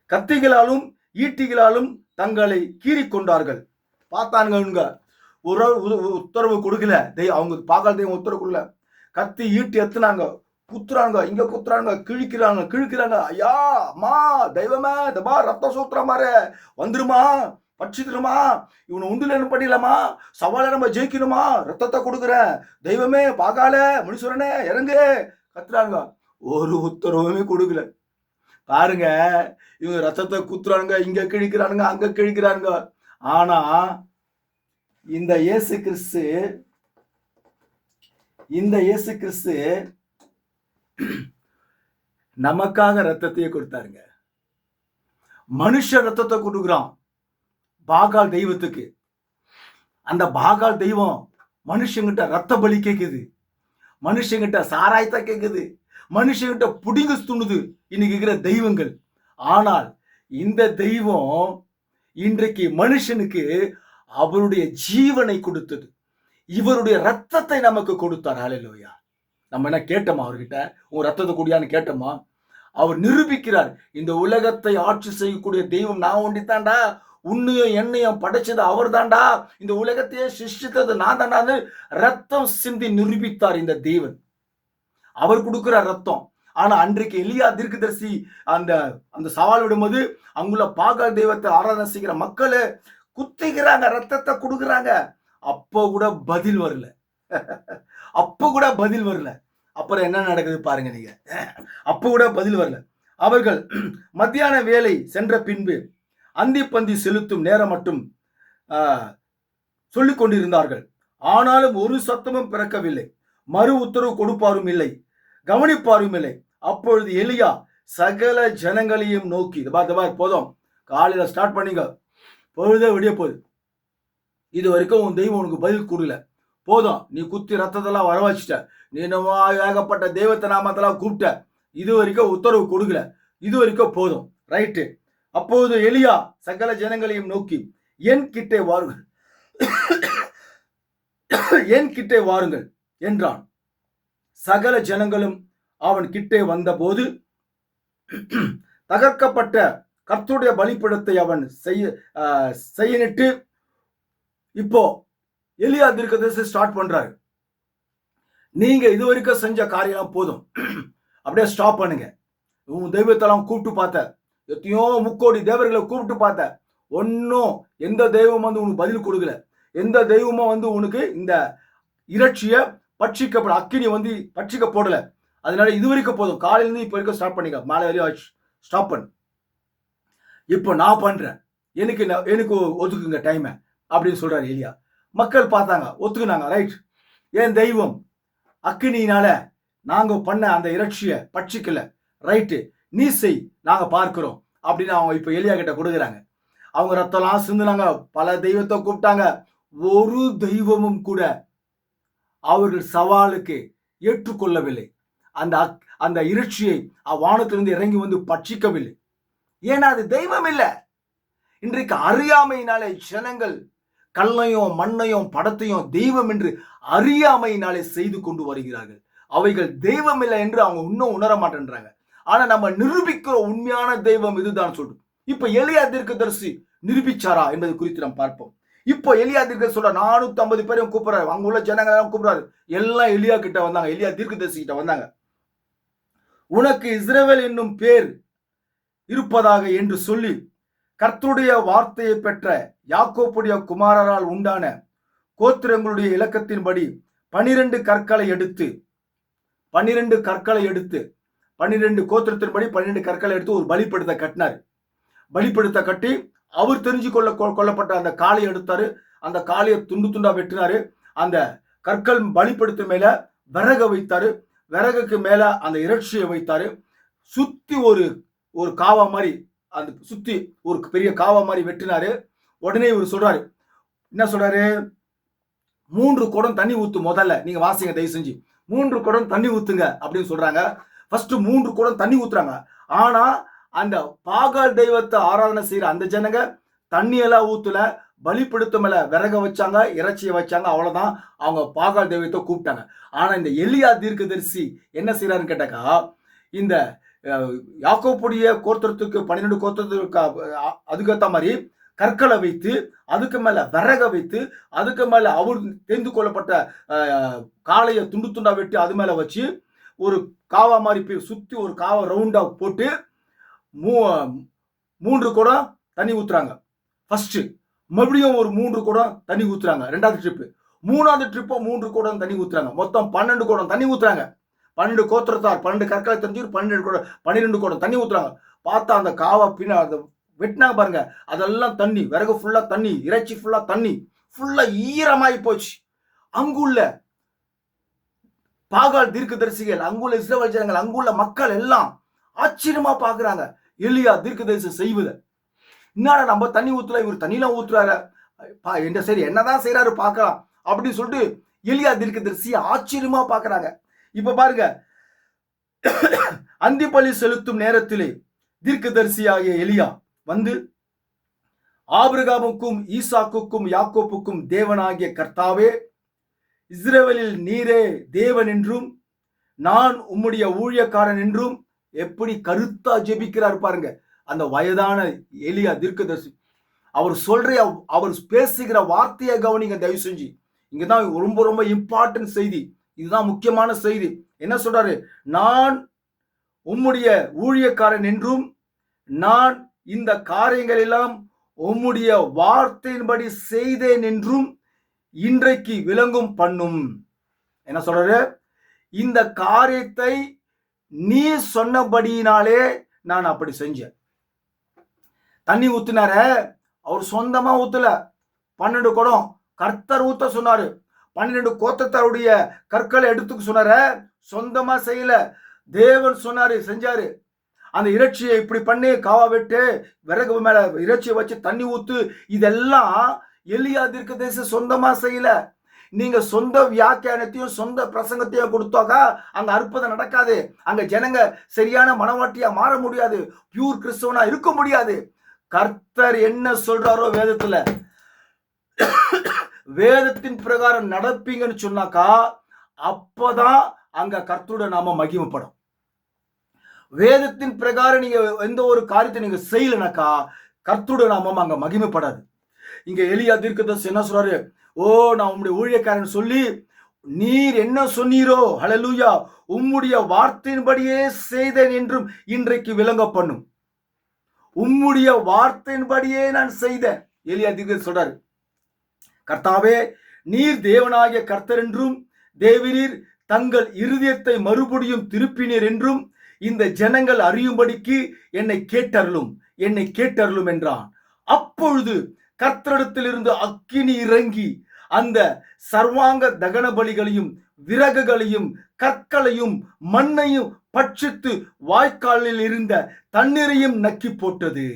கத்திகளாலும் ஈட்டிகளாலும் தங்களை கீறிக்கொண்டார்கள். பார்த்தானுங்க, உத்தரவு கொடுக்கல. அவங்க பாகால் தெய்வம் உத்தரவு கொடுக்கல. கத்தி ஈட்டி எத்துனாங்க, குத்துறாங்க, இங்க குத்துறாங்க, கிழிக்கிறாங்க. ஐயா, அம்மா, தெய்வமே, தபா ரத்தம் சூத்துற மாதிரி வந்துருமா, பட்சிக்கணுமா, இவனை உண்டுலன்னு பண்ணிடலாமா, சவாலை நம்ம ஜெயிக்கணுமா, ரத்தத்தை கொடுக்குறேன், தெய்வமே, பாகால, முனீஸ்வரனே, இறங்கு கத்துறாங்க. ஒரு உத்தரவுமே கொடுக்கல. பாருங்க, இவங்க ரத்தத்தை குத்துறாங்க, இங்க கிழிக்கிறானுங்க, அங்க கிழிக்கிறானுங்க. ஆனா இந்த இயேசு கிறிஸ்து நமக்காக ரத்தத்தையே கொடுத்தாருங்க. மனுஷ ரத்தத்தை கொடுக்குறான் பாகால் தெய்வத்துக்கு. அந்த பாகால் தெய்வம் மனுஷங்கிட்ட ரத்த பலி கேட்குது, மனுஷங்கிட்ட சாராயத்தை கேட்குது, மனுஷங்கிட்ட புடிங்கு துணுது இன்னைக்கு இருக்கிற தெய்வங்கள். ஆனால் இந்த தெய்வம் இன்றைக்கு மனுஷனுக்கு அவருடைய ஜீவனை கொடுத்தது, இவருடைய ரத்தத்தை நமக்கு கொடுத்தார். ஹல்லேலூயா. நம்ம என்ன கேட்டோமா அவர்கிட்ட? உன் ரத்தத்தை குடியான்னு கேட்டோமா? அவர் நிரூபிக்கிறார், இந்த உலகத்தை ஆட்சி செய்யக்கூடிய தெய்வம் நான் ஒண்டித்தாண்டா, உன்னையும் என்னையும் படைச்சது அவர் தாண்டா, இந்த உலகத்தையே சிருஷ்டித்தது நான் தாண்டான்னு ரத்தம் சிந்தி நிரூபித்தார் இந்த தேவன். அவர் கொடுக்கிறார் ரத்தம். ஆனா அன்றைக்கு எலியா தீர்க்கதரிசி அந்த சவால் விடும்போது அங்குள்ள பாகால் தெய்வத்தை ஆராதனை செய்கிற மக்களே குத்திக்கிறாங்க, ரத்தத்தை கொடுக்குறாங்க. அப்போ கூட பதில் வரல. அப்புறம் என்ன நடக்குது பாருங்க நீங்க. அப்ப கூட பதில் வரல. அவர்கள் மத்தியான வேலை சென்ற பின்பு அந்திப்பந்தி செலுத்தும் நேரம் மட்டும் சொல்லிக் கொண்டிருந்தார்கள். ஆனாலும் ஒரு சத்தமும் பிறக்கவில்லை, மறு உத்தரவு கொடுப்பாரும் இல்லை, கவனிப்பாரும் இல்லை. அப்பொழுது எலியா சகல ஜனங்களையும் நோக்கி, போதும், காலையில ஸ்டார்ட் பண்ணிங்க, பொழுதே விடிய போகுது, இது வரைக்கும் உன் தெய்வம் உனக்கு பதில் கொடுக்கல, போதும், நீ குத்தி ரத்தத்தெல்லாம் வர வச்சுட்ட, நீ ஏகப்பட்ட தெய்வத்தை நாமத்தெல்லாம் கூப்பிட்ட, இது வரைக்கும் உத்தரவு கொடுக்கல, இது வரைக்கும் போதும், ரைட்டு. அப்போது எலியா சகல ஜனங்களையும் நோக்கி, என் கிட்டே வாருங்கள், என் கிட்டே வாருங்கள் என்றான். சகல ஜனங்களும் அவன் கிட்டே வந்தபோது தகர்க்கப்பட்ட கர்த்தருடைய பலிபீடத்தை அவன் செய்யிட்டு, இப்போ எலியா தீர்க்கதரிசி ஸ்டார்ட் பண்றாரு. நீங்க இது வரைக்கும் செஞ்ச காரியம் போதும், அப்படியே ஸ்டாப் பண்ணுங்க. உன் தெய்வத்தெல்லாம் கூப்பிட்டு பார்த்த, எத்தனையோ முக்கோடி தேவர்களை கூப்பிட்டு பார்த்த, ஒன்னும் எந்த தெய்வம் வந்து உனக்கு பதில் கொடுக்கல, எந்த தெய்வமும் வந்து உனக்கு இந்த இறைச்சிய பட்சிக்கப்பட அக்கினி வந்து பட்சிக்க போடல. அதனால இது வரைக்கும் போதும், காலையில இருந்து இப்ப வரைக்கும் ஸ்டார்ட் பண்ணிக்க, மாலை வரையும் ஸ்டாப் பண்ணு, இப்போ நான் பண்றேன், எனக்கு ஒதுக்குங்க டைம் அப்படின்னு சொல்றாரு எலியா. மக்கள் பார்த்தாங்க, ஒத்துக்குனாங்க. ரைட், ஏன் தெய்வம் அக்கினியினால நாங்க பண்ண அந்த இறைச்சிய பட்சிக்கல, ரைட்டு, நீ செய், நாங்க பார்க்கிறோம் அப்படின்னு அவங்க இப்ப எலியா கிட்ட கொடுக்குறாங்க. அவங்க ரத்தம்லாம் சிந்துனாங்க, பல தெய்வத்தை கூப்பிட்டாங்க. ஒரு தெய்வமும் கூட அவர்கள் சவாலுக்கு ஏற்றுக்கொள்ளவில்லை. அந்த அந்த இறைச்சியை வானத்திலிருந்து இறங்கி வந்து பட்சிக்கவில்லை. ஏன்னா அது தெய்வம் இல்லை. இன்றைக்கு அறியாமையினாலே ஜனங்கள் கல்லையும் மண்ணையும் படத்தையும் தெய்வம் என்று அறியாமையினாலே செய்து கொண்டு வருகிறார்கள். அவைகள் தெய்வம் இல்லை என்று அவங்க இன்னும் உணர மாட்டேன்றாங்க. ஆனா நம்ம நிரூபிக்கிற உண்மையான தெய்வம் இதுதான் சொல்றோம். இப்ப எலியா தீர்க்கதரிசி நிரூபிச்சாரா என்பது குறித்து நாம் பார்ப்போம். இப்போ எலியா தீர்க்கதரிசி சொல்ற 450 பேரையும் கூப்பிடுறாரு, அங்க உள்ள ஜனங்க கூப்பிடுறாரு, எல்லாம் எலியா கிட்ட வந்தாங்க, எலியா தீர்க்கதரிசி கிட்ட வந்தாங்க. உனக்கு இஸ்ரவேல் என்னும் பேர் இருப்பதாக என்று சொல்லி கர்த்தருடைய வார்த்தையை பெற்ற யாக்கோப்புடைய குமாரரால் உண்டான கோத்திரங்களுடைய இலக்கத்தின்படி 12 கற்களை எடுத்து 12 கோத்திரத்தின்படி 12 கற்களை எடுத்து ஒரு பலிப்படுத்த கட்டினார். பலிப்படுத்த கட்டி அவர் தெரிஞ்சு கொள்ளப்பட்ட அந்த காளையை எடுத்தாரு. அந்த காளையை துண்டு துண்டா வெட்டினாரு. அந்த கற்கள் பலிப்படுத்த மேல விறக வைத்தாரு. விறகுக்கு மேல அந்த இறைச்சியை வைத்தாரு. சுத்தி ஒரு காவா மாதிரி, அந்த சுத்தி ஒரு பெரிய காவா மாதிரி வெட்டினாரு. உடனே இவர் சொல்றாரு, என்ன சொல்றாரு, 3 குடம் தண்ணி ஊத்து, முதல்ல நீங்க வாசிங்க தயவு செஞ்சு, 3 குடம் தண்ணி ஊத்துங்க அப்படின்னு சொல்றாங்க. ஃபர்ஸ்ட் 3 குடம் தண்ணி ஊத்துறாங்க. ஆனா அந்த பாகால் தெய்வத்தை ஆராதனை செய்யற அந்த ஜனங்க தண்ணி எல்லாம் ஊத்துல, பலிப்படுத்த மேல விறக வச்சாங்க, இறைச்சியை வச்சாங்க, அவ்வளவுதான். அவங்க பாகால் தெய்வத்தை கூப்பிட்டாங்க. ஆனா இந்த எலியா தீர்க்கதரிசி என்ன செய்யறாருன்னு கேட்டாக்கா, இந்த யாக்கோப்புடைய கோத்திரத்துக்கு 12 கோத்திரத்துக்கு அதுக்கேற்ற மாதிரி கற்களை வைத்து, அதுக்கு மேல விறக வைத்து, அதுக்கு மேல அவர் தெரிந்து கொள்ளப்பட்ட காளையை துண்டு துண்டா வெட்டி அது மேல வச்சு ஒரு காவா மாதிரி சுத்தி ஒரு காவா ரவுண்டா போட்டு 3 குடம் தண்ணி ஊத்துறாங்க. ஃபர்ஸ்ட் மறுபடியும் ஒரு 3 குடம் தண்ணி ஊத்துறாங்க. 2வது ட்ரிப், 3வது ட்ரிப்போ 3 குடம் தண்ணி ஊத்துறாங்க. மொத்தம் 12 குடம் தண்ணி ஊத்துறாங்க. 12 கோத்திரத்தார் 12 கற்களை தெரிஞ்சு 12 குடம் தண்ணி ஊத்துறாங்க. பார்த்தா அந்த காவா பின்ன அந்த வெட்டினாங்க பாருங்க, அதெல்லாம் தண்ணி, விறகு ஃபுல்லா தண்ணி, இறைச்சி ஃபுல்லா தண்ணி, ஃபுல்லா ஈரமாயி போச்சு. அங்குள்ள பாகால் தீர்க்கதரிசிகள், அங்குள்ள இஸ்ரவேல் ஜனங்கள், அங்குள்ள மக்கள் எல்லாம் ஆச்சரியமா பாக்குறாங்க எலியா தீர்க்கதரிசி செய்வத. என்னடா நம்ம தண்ணி ஊத்துல, இவர் தண்ணிலாம் ஊத்துறாரு, என்ன சரி என்னதான் செய்யறாரு பார்க்கலாம் அப்படின்னு சொல்லிட்டு எலியா தீர்க்கதரிசி ஆச்சரியமா பாக்குறாங்க. இப்ப பாருங்க, அந்திப்பலி செலுத்தும் நேரத்திலே தீர்க்கதரிசியாகிய எலியா வந்து, ஆபிரகாமுக்கும் ஈசாக்குக்கும் யாக்கோப்புக்கும் தேவனாகிய கர்த்தாவே, இஸ்ரவேலில் நீரே தேவன் என்றும் நான் உம்முடைய ஊழியக்காரன் என்றும், எப்படி கருத்தா ஜெபிக்கிறார் பாருங்க அந்த வயதான எலியா தீர்க்கதரிசி. அவர் பேசுகிற வார்த்தையை கவனிங்க தயவு செஞ்சு. இங்கதான் ரொம்ப ரொம்ப இம்பார்ட்டன்ட் செய்தி, இதுதான் முக்கியமான செய்தி. என்ன சொல்றாரு, நான் உம்முடைய ஊழியக்காரன் என்றும் நான் இந்த காரியங்கள் எல்லாம் உம்முடைய வார்த்தையின்படி செய்தேன் என்றும் இன்றைக்கு விளங்கும் பண்ணும். என்ன சொல்றாரு, இந்த காரியத்தை நீ சொன்னபடியினாலே நான் அப்படி செஞ்சேன். தண்ணி ஊத்தினார, அவர் சொந்தமா ஊத்தல, 12 குடம் கர்த்தர் ஊத்த சொன்னாரு. 12 கோத்திரத்தாருடைய கற்களை எடுத்துக்க சொன்னார, சொந்தமா செய்யல, தேவன் சொன்னாரு, செஞ்சாரு. அந்த இறைச்சியை இப்படி பண்ணி காவா வெட்டு, விறகு மேல இறைச்சியை வச்சு தண்ணி ஊத்து, இதெல்லாம் எலியா தீர்க்கதரிசி சொந்தமா செய்யல. நீங்க சொந்த வியாக்கியானத்தையும் சொந்த பிரசங்கத்தையும் கொடுத்தாக்கா அங்க அற்புதம் நடக்காது. அங்க ஜனங்க சரியான மனவாட்டியா மாற முடியாது, பியூர் கிறிஸ்தவனா இருக்க முடியாது. கர்த்தர் என்ன சொல்றாரோ வேதத்துல, வேதத்தின் பிரகாரம் நடப்பீங்கன்னு சொன்னாக்கா அப்பதான் அங்க கர்த்தருடைய நாம மகிமைப்படும். வேதத்தின் பிரகாரம் நீங்க எந்த ஒரு காரியத்தை நீங்க செய்யலனாக்கா கர்த்தருடைய நாமம் அங்க மகிமைப்படாது. இங்க எலியா தீர்க்கதரிசி என்ன சொல்றாரு, ஓ நான் உம்முடைய ஊழியக்காரன் சொல்லி நீர் என்ன சொன்னீரோ, ஹல்லேலூயா, உம்முடைய வார்த்தையின்படியே செய்தேன் என்றும் இன்றைக்கு விளங்க பண்ணும். உம்முடைய வார்த்தையின்படியே நான் செய்தேன். எலியா தீர்க்கதரிசி சொல்றாரு, கர்த்தாவே நீர் தேவனாகிய கர்த்தர் என்றும் தேவரீர் தங்கள் இருதயத்தை மறுபடியும் திருப்பினீர் என்றும் இந்த ஜனங்கள் அறியும்படிக்கு என்னை கேட்டருளும் என்றான். அப்பொழுது கர்த்தரிடத்திலிருந்து அக்கினி இறங்கி அந்த சர்வாங்க தகன பலிகளையும் விறகுகளையும் கற்களையும் மண்ணையும் பட்சித்து வாய்க்காலில் இருந்த தண்ணீரையும் நக்கி போட்டது.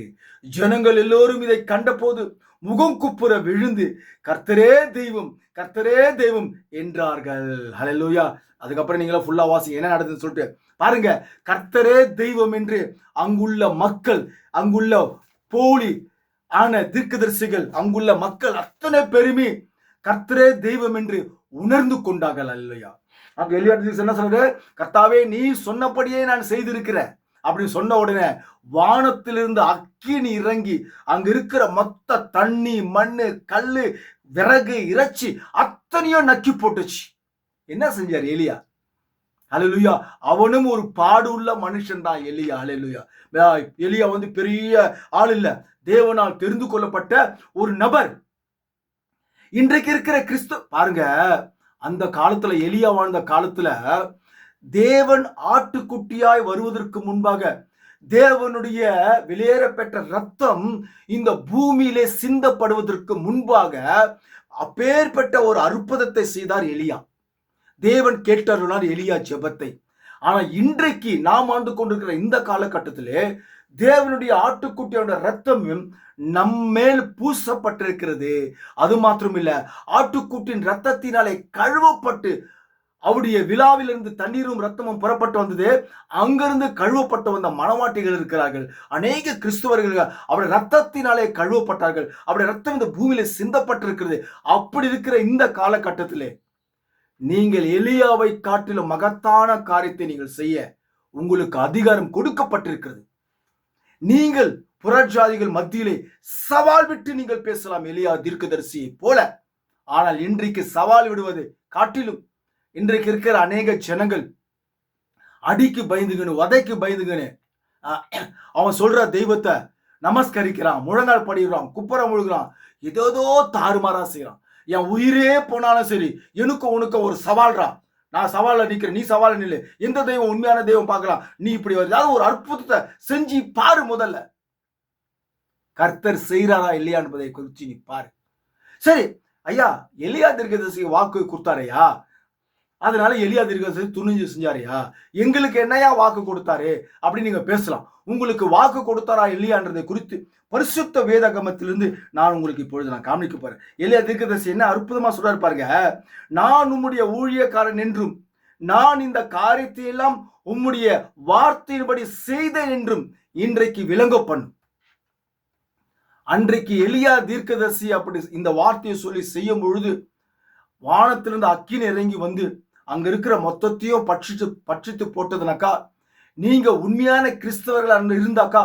ஜனங்கள் எல்லோரும் இதை கண்டபோது முகம் குப்புற விழுந்து கர்த்தரே தெய்வம் என்றார்கள். ஹல்லேலூயா. அதுக்கப்புறம் நீங்களா ஃபுல்லா வாசிங்க என்ன நடந்ததுன்னு சொல்லிட்டு பாருங்க. கர்த்தரே தெய்வம் என்று அங்குள்ள மக்கள், அங்குள்ள போலி ஆன தீர்க்கதரிசிகள், அங்குள்ள மக்கள் அத்தனை பெருமை கர்த்தரே தெய்வம் என்று உணர்ந்து கொண்டார்கள். அல்லையா. அங்க எலியா தீர்க்கதரிசி என்ன சொல்றாரு, கர்த்தாவே நீ சொன்னபடியே நான் செய்திருக்கிறேன் அப்படின்னு சொன்ன உடனே வானத்திலிருந்து அக்கினி இறங்கி அங்க இருக்கிற மொத்த தண்ணி, மண்ணு, கல்லு, விறகு, இறைச்சி அத்தனையும் நக்கி போட்டுச்சு. என்ன செஞ்சார் எலியா? ஹல்லேலூயா. அவனும் ஒரு பாடு உள்ள மனுஷன் தான் எலியா. ஹல்லேலூயா. எலியா பெரிய ஆள் இல்ல, தேவனால் தெரிந்து கொள்ளப்பட்ட ஒரு நபர். இன்றைக்கு இருக்கிற கிறிஸ்து பாருங்க, அந்த காலத்துல எலியா வாழ்ந்த காலத்துல தேவன் ஆட்டுக்குட்டியாய் வருவதற்கு முன்பாக தேவனுடைய வெளியேற பெற்ற ரத்தம் இந்த பூமியிலே சிந்தப்படுவதற்கு முன்பாக அப்பேற்பட்ட ஒரு அற்புதத்தை செய்தார் எலியா. தேவன் கேட்டார் எலியா ஜெபத்தை. ஆனா இன்றைக்கு நாம் ஆண்டு கொண்டிருக்கிற இந்த காலகட்டத்திலே தேவனுடைய ஆட்டுக்குட்டியோட ரத்தமும் நம்மேல் பூசப்பட்டிருக்கிறது. அது மாத்திரமில்ல, ஆட்டுக்குட்டின் ரத்தத்தினாலே கழுவப்பட்டு அவருடைய விழாவிலிருந்து தண்ணீரும் ரத்தமும் புறப்பட்டு வந்தது. அங்கிருந்து கழுவப்பட்டு வந்த மனவாட்டிகள் இருக்கிறார்கள். அநேக கிறிஸ்துவர்கள் அவருடைய ரத்தத்தினாலே கழுவப்பட்டார்கள். அவருடைய ரத்தம் இந்த பூமியில சிந்தப்பட்டிருக்கிறது. அப்படி இருக்கிற இந்த காலகட்டத்திலே நீங்கள் எலியாவை காட்டிலும் மகத்தான காரியத்தை நீங்கள் செய்ய உங்களுக்கு அதிகாரம் கொடுக்கப்பட்டிருக்கிறது. நீங்கள் புறஜாதிகள் மத்தியிலே சவால் விட்டு நீங்கள் பேசலாம் எலியா தீர்க்கதரிசியை போல. ஆனால் இன்றைக்கு சவால் விடுவது காட்டிலும் இன்றைக்கு இருக்கிற அநேக ஜனங்கள் அடிக்கு பயந்துகணும், வதைக்கு பயந்துகணும். அவன் சொல்ற தெய்வத்தை நமஸ்கரிக்கிறான், முழங்கால் படிக்கிறான், குப்புறம் முழுகிறான், ஏதோ தாறுமாறா செய்யறான். என் உயிரே போனாலும் சரி, எனக்கு உனக்கு ஒரு சவால்ரா, நான் சவால நிக்கிறேன், நீ சவால நில்லு, எந்த தெய்வம் உண்மையான தெய்வம் பார்க்கலாம், நீ இப்படி ஏதாவது ஒரு அற்புதத்தை செஞ்சு பாரு. முதல்ல கர்த்தர் செய்யறாரா இல்லையா என்பதை குறித்து நீ பாரு. சரி ஐயா, எலியா தீர்க்கதரிசிக்கு வாக்கு கொடுத்தாரையா, அதனால எலியா தீர்க்கதரிசி துணிஞ்சு செஞ்சாரையா, எங்களுக்கு என்னையா வாக்கு கொடுத்தாரு அப்படின்னு நீங்க பேசலாம். உங்களுக்கு வாக்கு கொடுத்தாரா இல்லையான்றதை குறித்து பரிசுத்த வேதாகமத்திலிருந்து நான் உங்களுக்கு இப்பொழுது நான் காமிக்க போறேன். எலியா தீர்க்கதரிசி என்ன அற்புதமா சொல்றாரு பாருங்க. நான் உம்முடைய ஊழியக்காரன் என்றும் நான் இந்த காரியத்தை எல்லாம் உம்முடைய வார்த்தையின்படி செய்தேன் என்றும் இன்றைக்கு விளங்க பண்ணும். அன்றைக்கு எலியா தீர்க்கதரிசி அப்படி இந்த வார்த்தையை சொல்லி செய்யும் பொழுது வானத்திலிருந்து அக்கினி இறங்கி வந்து அங்க இருக்கிற மொத்தத்தையும் பட்சித்து போட்டதுனாக்கா, நீங்க உண்மையான கிறிஸ்தவர்கள் இருந்தாக்கா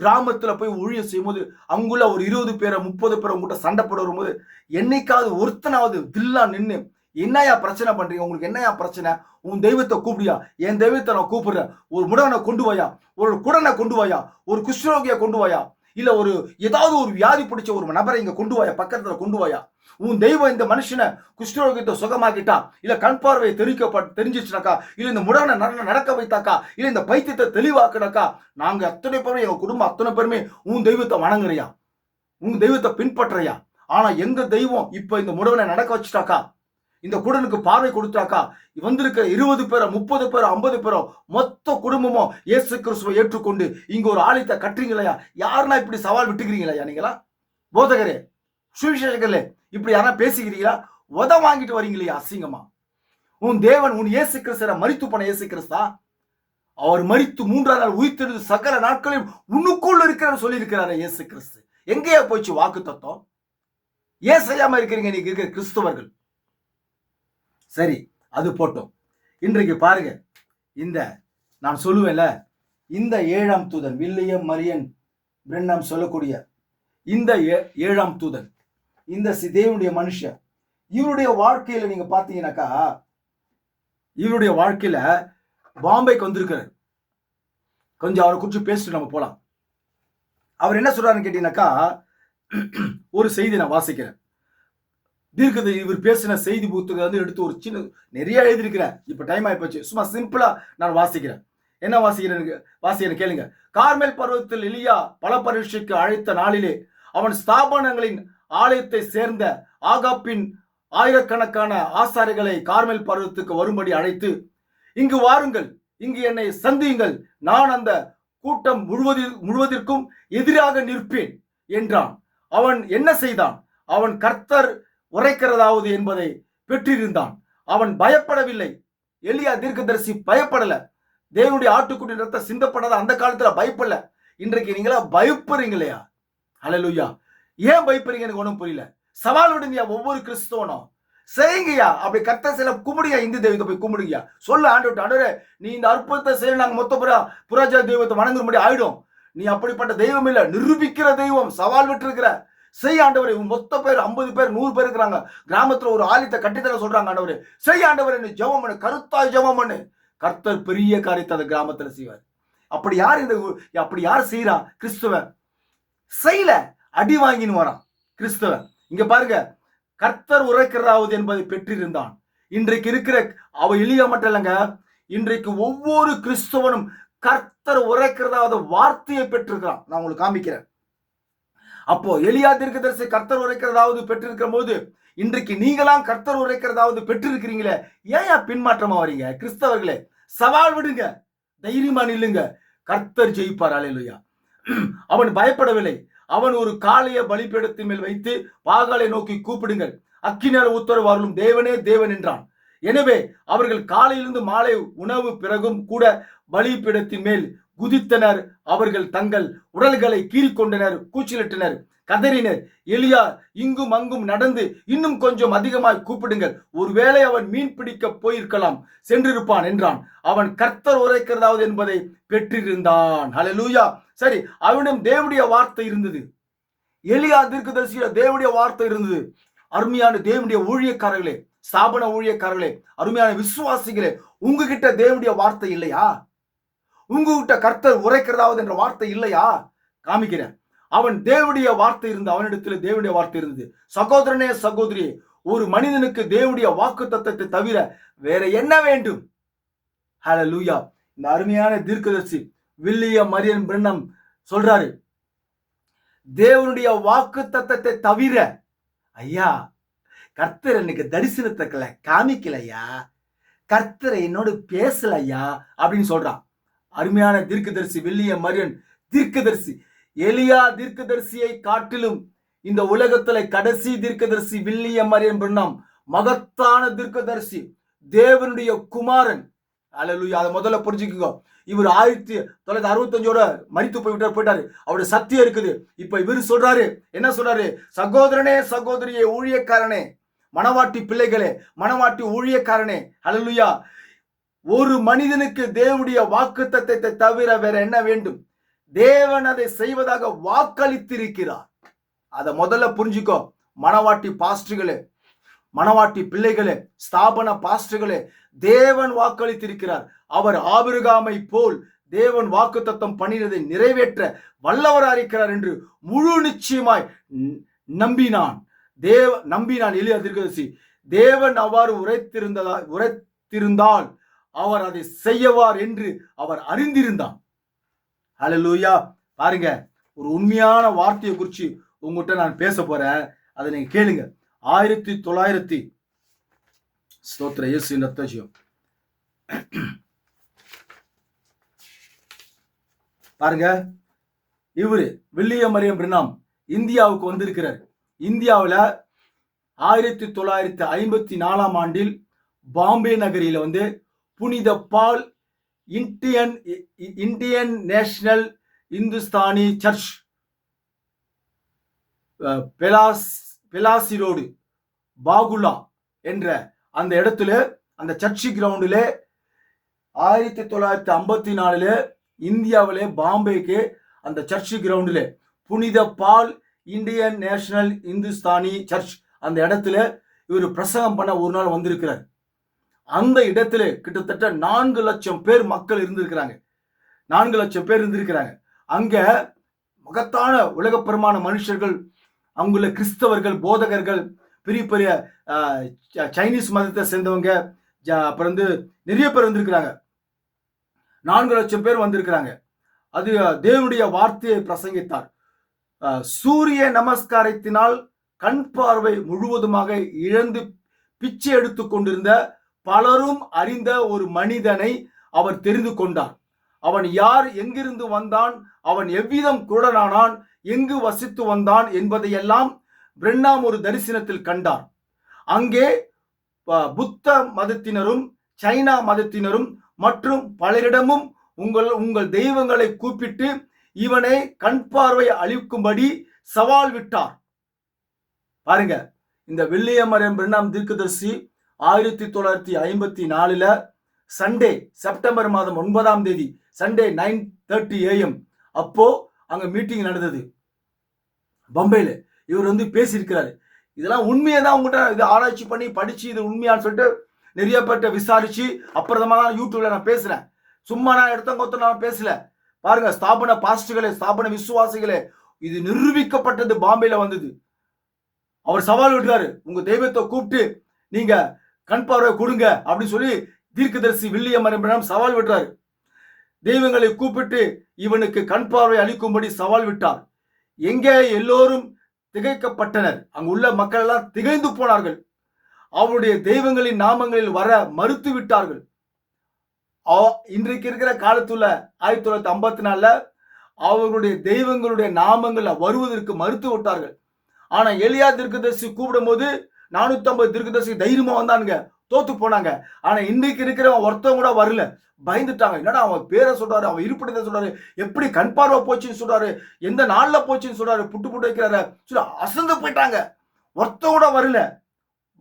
கிராமத்துல போய் ஊழியம் செய்யும் போது அங்குள்ள ஒரு 20 பேரை 30 பேரை உங்ககிட்ட சண்டை போட வரும்போது என்னைக்காவது ஒருத்தனாவது தில்லா நின்று என்னையா பிரச்சனை பண்றீங்க, உங்களுக்கு என்னையா பிரச்சனை, உன் தெய்வத்தை கூப்பிடியா, என் தெய்வத்தை நான் கூப்பிடுறேன், ஒரு முடவனை கொண்டு வாயா, ஒரு குடனை கொண்டு வாயா, ஒரு குஷ்ரோகியை கொண்டு வாயா, இல்ல ஒரு ஏதாவது ஒரு வியாதி பிடிச்ச ஒரு நபரை இங்க கொண்டு வாயா, பக்கத்துல கொண்டு வாயா, உன் தெய்வம் இந்த மனுஷனை குஷ்டரோகத்தை சுகமாக்கிட்டா, இல்ல கண் பார்வையை தெரிஞ்சிச்சுனாக்கா, இல்ல இந்த முடவனை நடக்க வைத்தாக்கா, இல்ல இந்த பைத்தியத்தை தெளிவாக்குனாக்கா, நாங்க அத்தனை பேருமே எங்க குடும்பம் அத்தனை பேருமே உன் தெய்வத்தை வணங்குறியா, உன் தெய்வத்தை பின்பற்றையா. ஆனா எங்க தெய்வம் இப்ப இந்த முடவனை நடக்க வச்சுட்டாக்கா, இந்த குடனுக்கு பார்வை கொடுத்தாக்கா, வந்திருக்கிற 20 பேரோ 30 பேரோ 50 பேரோ மொத்த குடும்பமும் இயேசு கிறிஸ்துவை ஏற்றுக்கொண்டு இங்க ஒரு ஆலயத்தை கட்டுறீங்களா? யாருன்னா இப்படி சவால் விட்டுக்கிறீங்களா? நீங்களா போதகரே, சுவிசேஷகர்களே, இப்படி யாரா பேசிக்கிறீங்களா? உத வாங்கிட்டு வரீங்களே அசிங்கமா. உன் தேவன் உன் இயேசு கிறிஸ்து மரித்து போன இயேசு கிறிஸ்தா, அவர் மரித்து 3ஆம் நாள் உயிர்த்தெழுந்து சகல நாட்களையும் உன்னுக்குள் இருக்கிறார் சொல்லி இருக்கிறாரு இயேசு கிறிஸ்து. எங்கேயா போச்சு வாக்கு தத்துவம்? ஏன் செய்யாம இருக்கிறீங்க நீங்க இருக்கிற கிறிஸ்தவர்கள்? சரி, அது போட்டோம். இன்றைக்கு பாருங்க, இந்த நான் சொல்லுவேன்ல, இந்த 7ஆம் தூதன் வில்லியம் மரியன் பிரென்னம் சொல்லக்கூடிய இந்த 7ஆம் தூதன், இந்த தேவனுடைய மனுஷன், இவருடைய வாழ்க்கையில நீங்க பாத்தீங்கன்னாக்கா, இவருடைய வாழ்க்கையில பாம்பேக்கு வந்திருக்கிறார். கொஞ்சம் அவரை குறித்து பேசிட்டு நம்ம போலாம். அவர் என்ன சொல்றாருன்னு கேட்டீங்கன்னாக்கா, ஒரு செய்தி நான் வாசிக்கிறேன். இவர் பேசின செய்தி புத்தகம் வந்து எடுத்து ஒரு சின்ன நிறைய எழுதியிருக்கிறேன். இப்ப டைம் ஆயிப்போச்சு. சும்மா சிம்பிளா நான் வாசிக்கிறேன். என்ன வாசிக்கிறேன் கேளுங்க. கார்மேல் பர்வதத்தில் எலியா பல பரீட்சைக்கு அழைத்த நாளிலே அவன் ஸ்தாபனங்களின் ஆலயத்தை சேர்ந்த ஆகாப்பின் ஆயிரக்கணக்கான ஆசாரிகளை கார்மேல் பர்வதத்துக்கு வரும்படி அழைத்து, இங்கு வாருங்கள், இங்கு என்னை சந்தியுங்கள், நான் அந்த கூட்டம் முழுவதற்கும் எதிராக நிற்பேன் என்றான். அவன் என்ன செய்தான்? அவன் கர்த்தர் உரைக்கிறதாவது என்பதை பெற்றிருந்தான். அவன் பயப்படவில்லை. எலியா தீர்க்கதரிசி பயப்படல. தேவனுடைய ஆட்டுக்குட்டி ரத்தம் சிந்தப்படாத அந்த காலத்துல பயப்படல. இன்றைக்கு நீங்களா பயப்படுறீங்களையா? ஹல்லேலூயா. ஏன் பயப்படுறீங்க? எனக்கு ஒன்றும் புரியல. சவால் விடுங்கயா ஒவ்வொரு கிறிஸ்தவனும். செய்யுங்கயா. அப்படி கர்த்தர் சில கும்பிடுங்க, இந்து தெய்வத்தை போய் கும்பிடுங்கயா. சொல்ல ஆண்டவரே, நீ இந்த அற்புதத்தை செய்ய நாங்க மொத்த புராஜா தெய்வத்தை வணங்கும்படி ஆயிடும். நீ அப்படிப்பட்ட தெய்வம் இல்ல, நிரூபிக்கிற தெய்வம். சவால் விட்டு இருக்கிற செய் ஆண்டவரே. மொத்த பேர் 50 பேர் 100 பேர் இருக்கிறாங்க. கிராமத்துல ஒரு ஆலயத்தை கட்டித்தர சொல்றாங்க. ஆண்டவரே செய் ஆண்டவரே, நீ ஜெபம் பண்ணு, கருத்தாய் ஜெபம் பண்ணு. கர்த்தர் பெரிய காரியத்தை அந்த கிராமத்துல செய்வார். அப்படி யார் செய்யறா? கிறிஸ்துவன் செய்யல, அடி வாங்கின்னு வரான் கிறிஸ்தவன். இங்க பாருங்க, கர்த்தர் உரைக்கிறாவது என்பதை பெற்றிருந்தான். இன்றைக்கு இருக்கிற அவ எளிய மட்டும் இல்லைங்க, இன்றைக்கு ஒவ்வொரு கிறிஸ்தவனும் கர்த்தர் உரைக்கிறதாவது வார்த்தையை பெற்றிருக்கிறான். நான் உங்களுக்கு காமிக்கிறேன். அப்போ எலியா தீர்க்கதரிசி கர்த்தர் உரைக்கிறதாவது பெற்றிருக்கிற போது, இன்றைக்கு நீங்களாம் கர்த்தர் உரைக்கிறதாவது பெற்றிருக்கிறீங்களே, ஏன் பின்மாற்றமா வரீங்க? கிறிஸ்தவர்களே, சவால் விடுங்க, தைரியமா நில்லுங்க. கர்த்தர் ஜெயிப்பார். அல்லேலூயா. அவன் பயப்படவில்லை. அவன் ஒரு காளைய பலிபீடத்தின் மேல் வைத்து பாகாலை நோக்கி கூப்பிடுங்கள், அக்கினியால் உத்தரவாரும் தேவனே தேவன் என்றான். எனவே அவர்கள் காலையிலிருந்து மாலை உணவு பிறகும் கூட பலிபீடத்தின் மேல் குதித்தனர். அவர்கள் தங்கள் உடல்களை கீறிக்கொண்டனர், கூச்சலிட்டனர், கதறினர். எலியா இங்கும் அங்கும் நடந்து, இன்னும் கொஞ்சம் அதிகமாய் கூப்பிடுங்கள், ஒருவேளை அவன் மீன் பிடிக்க போயிருக்கலாம், சென்றிருப்பான் என்றான். அவன் கர்த்தர் உரைக்கிறதாவது என்பதை பெற்றிருந்தான். ஹல்லேலூயா. சரி, அவனிடம் தேவனுடைய வார்த்தை இருந்தது. எலியா தீர்க்கதரிசியில தேவனுடைய வார்த்தை இருந்தது. அருமையான தேவனுடைய ஊழியக்காரர்களே, ஸ்தாபன ஊழியக்காரர்களே, அருமையான விசுவாசிகளே, உங்ககிட்ட தேவனுடைய வார்த்தை இல்லையா? உங்ககிட்ட கர்த்தர் உரைக்கிறதாவது என்ற வார்த்தை இல்லையா? காமிக்கிறேன். அவன் தேவனுடைய வார்த்தை இருந்து, அவனிடத்தில் தேவனுடைய வார்த்தை இருந்தது. சகோதரனே சகோதரியே, ஒரு மனிதனுக்கு தேவனுடைய வாக்கு தத்தத்தை தவிர வேற என்ன வேண்டும்? ஹல்லேலூயா. இந்த அருமையான தீர்க்கதரிசி வில்லியம் மரியன் பிரன்னம் சொல்றாரு, தேவனுடைய வாக்கு தத்தத்தை தவிர ஐயா கர்த்தர் எனக்கு தரிசனத்தை காமிக்கலையா, கர்த்தரை என்னோடு பேசலையா அப்படின்னு சொல்றான். அருமையான தீர்க்கதரிசி வில்லியம் மரியன் தீர்க்கதரிசி. எலியா தீர்க்கதரிசியை காட்டிலும் இந்த உலகத்துல கடைசி தீர்க்கதரிசி வில்லியம் மரியன் பிரன்னம் மகத்தான தீர்க்கதரிசி, தேவனுடைய குமாரன். அல்லேலூயா. அதை முதல்ல புரிஞ்சுக்குங்க. இவர் 1965 மரித்து போயிட்டாரு. அவருடைய சத்தியம் இருக்குது. இப்ப இவர் சொல்றாரு, என்ன சொல்றாரு? சகோதரனே சகோதரியே, ஊழியக்காரனே, மனவாட்டி பிள்ளைகளே, மனவாட்டி ஊழியக்காரனே, அல்லேலூயா. ஒரு மனிதனுக்கு தேவனுடைய வாக்குத்தத்தத்தை தவிர வேற என்ன வேண்டும்? தேவன் அதை செய்வதாக வாக்களித்திருக்கிறார். அதை முதல்ல புரிஞ்சுக்கோ. மனவாட்டி பாஸ்டர்களே, மனவாட்டி பிள்ளைகளே, ஸ்தாபன பாஸ்டர்களே, தேவன் வாக்களித்திருக்கிறார். அவர் ஆபிரகாமை போல் தேவன் வாக்குத்தத்தம் பண்ணினதை நிறைவேற்ற வல்லவராக இருக்கிறார் என்று முழு நிச்சயமாய் நம்பினான். எலியா தீர்க்கதரிசி. தேவன் அவ்வாறு உரைத்திருந்தால் அவர் அதை செய்யவார் என்று அவர் அறிந்திருந்தான். ஹல்லேலூயா. பாருங்க, ஒரு உண்மையான வார்த்தையை குறித்து உங்ககிட்ட நான் பேச போறேன். அதை நீங்க கேளுங்க. 1900 ஸ்தோத்திர இயேசுவின் ரத்தம். பாருங்க, இவரு வில்லியம் மரியன் பிரன்னம் இந்தியாவுக்கு வந்திருக்கிறார். இந்தியாவில் 1954 ஆண்டில் பாம்பே நகரில் வந்து புனித Paul Indian national Hindustani church Bellasis road Byculla என்ற அந்த இடத்துல, அந்த சர்ச்சி கிரவுண்டில் 1954 இந்தியாவிலே பாம்பேக்கு அந்த சர்ச்சி கிரவுண்டில் புனித Paul Indian national Hindustani search அந்த இடத்துல இவர் பிரசங்கம் பண்ண ஒரு நாள் வந்திருக்கிறார். அந்த இடத்துல கிட்டத்தட்ட 4 லட்சம் பேர் மக்கள் இருந்திருக்கிறாங்க. 4 லட்சம் பேர் இருந்திருக்கிறாங்க. அங்க மகத்தான உலகப்பெருமான மனுஷர்கள், அங்குள்ள கிறிஸ்தவர்கள், போதகர்கள், பெரிய பெரிய சைனீஸ் மதத்தை சேர்ந்தவங்க, அப்புறம் நிறைய பேர் வந்திருக்கிறாங்க. 4 லட்சம் பேர் வந்திருக்கிறாங்க. அது தேவனுடைய வார்த்தையை பிரசங்கித்தார். சூரிய நமஸ்காரத்தினால் கண் பார்வை முழுவதுமாக இழந்து பிச்சை எடுத்துக் கொண்டிருந்த பலரும் அறிந்த ஒரு மனிதனை அவர் தெரிந்து கொண்டார். அவன் யார், எங்கிருந்து வந்தான், அவன் எவ்விதம் குருடனானான், எங்கு வசித்து வந்தான் என்பதையெல்லாம் பிரென்னாம் ஒரு தரிசனத்தில் கண்டார். அங்கே புத்த மதத்தினரும் சைனா மதத்தினரும் மற்றும் பலரிடமும் உங்கள் தெய்வங்களை கூப்பிட்டு இவனை கண் பார்வை அளிக்கும்படி சவால் விட்டார். பாருங்க, இந்த வில்லியம் மரியன் பிரென்னாம் தீர்க்கதரிசி 1954 சண்டே செப்டம்பர் மாதம் 9ஆம் தேதி சண்டே 9:30 AM அப்போ அங்க மீட்டிங் நடந்தது பம்பையில. இவர் பேசியிருக்கிறாரு. இதெல்லாம் உண்மையை தான் உங்கள்கிட்ட இது ஆராய்ச்சி பண்ணி படிச்சு இது உண்மையான்னு சொல்லிட்டு நிறைய பேர்ட்ட விசாரிச்சு அப்புறமா தான் யூடியூப்ல நான் பேசுறேன். சும்மா நான் எடுத்த நான் பேசல. பாருங்க, ஸ்தாபன பாஸ்டர்களே, ஸ்தாபன விசுவாசிகளே, இது நிரூபிக்கப்பட்டது. பாம்பேல வந்தது. அவர் சவால் விடுறாரு, உங்க தெய்வத்தை கூப்பிட்டு நீங்க கண் பார்வை கொடுங்க அப்படின்னு சொல்லி தீர்க்கதரிசி வில்லியம் மரியன் பிரென்னாம் சவால் விடுறாரு. தெய்வங்களை கூப்பிட்டு இவனுக்கு கண் பார்வை அளிக்கும்படி சவால் விட்டார். எங்கே எல்லோரும் திகைக்கப்பட்டனர். அங்கு உள்ள மக்கள் எல்லாம் திகைந்து போனார்கள். அவருடைய தெய்வங்களின் நாமங்களில் வர மறுத்து விட்டார்கள். இன்றைக்கு இருக்கிற காலத்துல 1954 அவர்களுடைய தெய்வங்களுடைய நாமங்கள் வருவதற்கு மறுத்து விட்டார்கள். ஆனா எலியா தீர்க்கதரிசி கூப்பிடும் போது 450 தீர்க்கதரிசி தைரியமா வந்தானுங்க, தோத்து போனாங்க. ஆனா இன்றைக்கு இருக்கிறவன் ஒருத்தவங்க கூட வரல, பயந்துட்டாங்க. என்னடா அவன் பேரை சொல்றாரு, அவன் இருப்பிடத்தை சொல்றாரு, எப்படி கண் பார்வை போச்சுன்னு சொல்றாரு, எந்த நாள்ல போச்சுன்னு சொல்றாரு, புட்டு புட்டு வைக்கிறாரு, அசந்து போயிட்டாங்க. ஒருத்தவங்க கூட வரல,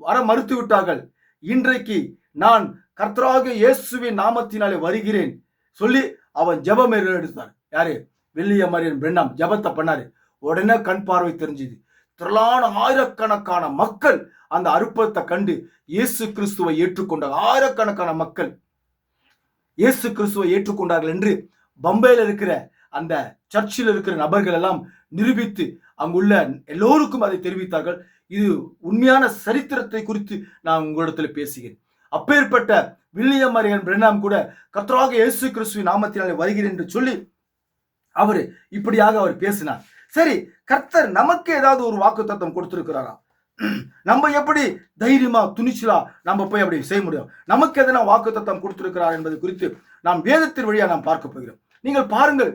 வர மறுத்து விட்டார்கள். இன்றைக்கு நான் கர்த்தராகிய இயேசுவின் நாமத்தினாலே வருகிறேன் சொல்லி அவன் ஜெபம் எடுத்தார். யாரு? வில்லியம் மரியன் பிரென்னாம் ஜெபத்தை பண்ணாரு. உடனே கண் பார்வை தெரிஞ்சுது. திரளான ஆயிரக்கணக்கான மக்கள் அந்த அற்புதத்தை கண்டு இயேசு கிறிஸ்துவை ஏற்றுக்கொண்டார். ஆயிரக்கணக்கான மக்கள் இயேசு கிறிஸ்துவை ஏற்றுக்கொண்டார்கள் என்று பம்பையில் இருக்கிற அந்த சர்ச்சில் இருக்கிற நபர்கள் எல்லாம் நிரூபித்து அங்குள்ள எல்லோருக்கும் அதை தெரிவித்தார்கள். இது உண்மையான சரித்திரத்தை குறித்து நான் உங்களிடத்தில் பேசுகிறேன். அப்பேற்பட்ட வில்லியம் மரியன் பிரென்னாம் கூட கர்த்தராகிய இயேசு கிறிஸ்துவின் நாமத்தினாலே வருகிறேன் என்று சொல்லி அவரு இப்படியாக அவர் பேசினார். சரி, கர்த்தர் நமக்கு ஏதாவது ஒரு வாக்குத்தத்தம் கொடுத்திருக்கிறாரா? நம்ம எப்படி தைரியமா துணிச்சலா நம்ம போய் அப்படி செய்ய முடியும்? நமக்கு எதனா வாக்குத்தத்தம் கொடுத்திருக்கிறார் என்பது குறித்து நாம் வேதத்தின் வழியா நாம் பார்க்க போகிறோம். நீங்கள் பாருங்கள்,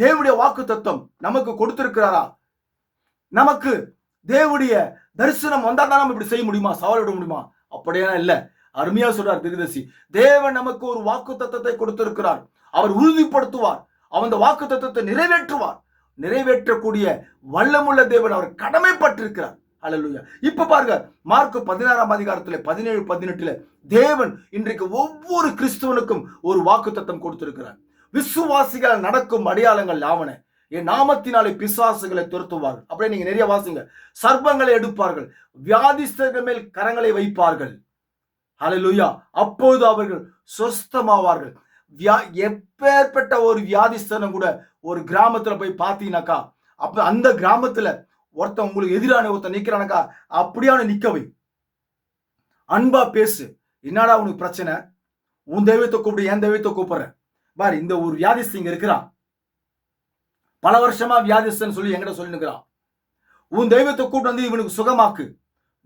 தேவனுடைய வாக்குத்தத்தம் நமக்கு கொடுத்திருக்கிறாரா? நமக்கு தேவனுடைய தரிசனம் வந்தா தான் நம்ம இப்படி செய்ய முடியுமா, சவால் விட முடியுமா? அப்படியே இல்ல. அருமையா சொல்றார் தீர்க்கதரிசி, தேவன் நமக்கு ஒரு வாக்குத்தத்தத்தை கொடுத்திருக்கிறார். அவர் உறுதிப்படுத்துவார், அவன் அந்த வாக்குத்தத்தத்தை நிறைவேற்றுவார். நிறைவேற்றக்கூடிய வல்லமுள்ள தேவன் அவர் கடமைப்பட்டிருக்கிறார். அல்லேலூயா. இப்ப பாருங்க, மார்க் 16ஆம் அதிகாரத்துல 17-18 தேவன் இன்றைக்கு ஒவ்வொரு கிறிஸ்தவனுக்கும் ஒரு வாக்குத்தத்தம் கொடுத்திருக்கிறார். விசுவாசிகள் நடக்கும் அடையாளங்கள் யாவன? என் நாமத்தினாலே பிசாசுகளை துரத்துவார்கள். அப்படியே நீங்க நிறைய வாசிங்க. சர்ப்பங்களை எடுப்பார்கள், வியாதிஸ்தர்கள் மேல் கரங்களை வைப்பார்கள். ஹல்லேலூயா. அப்போது அவர்கள் சொஸ்தமாவார்கள். எப்பேற்பட்ட ஒரு வியாதிஸ்தனும் கூட ஒரு கிராமத்துல போய் பார்த்தீங்கன்னாக்கா, அப்ப அந்த கிராமத்துல ஒருத்தன் உங்களுக்கு எதிரான ஒருத்தன் நிக்கிறானக்கா, அப்படியான நிக்கவை, அன்பா பேசு. என்னடா உனக்கு பிரச்சனை? உன் தெய்வத்தை கூப்பிடு, என் தெய்வத்தை கூப்பிடுறேன் பாரு. இந்த ஒரு வியாதிஸ்தன் இங்க இருக்கிறான், பல வருஷமா வியாதிஸ்தன் சொல்லி என்கிட்ட சொல்லி நிற்கிறான். உன் தெய்வத்தை கூப்பிட்டு வந்து இவனுக்கு சுகமாக்கு.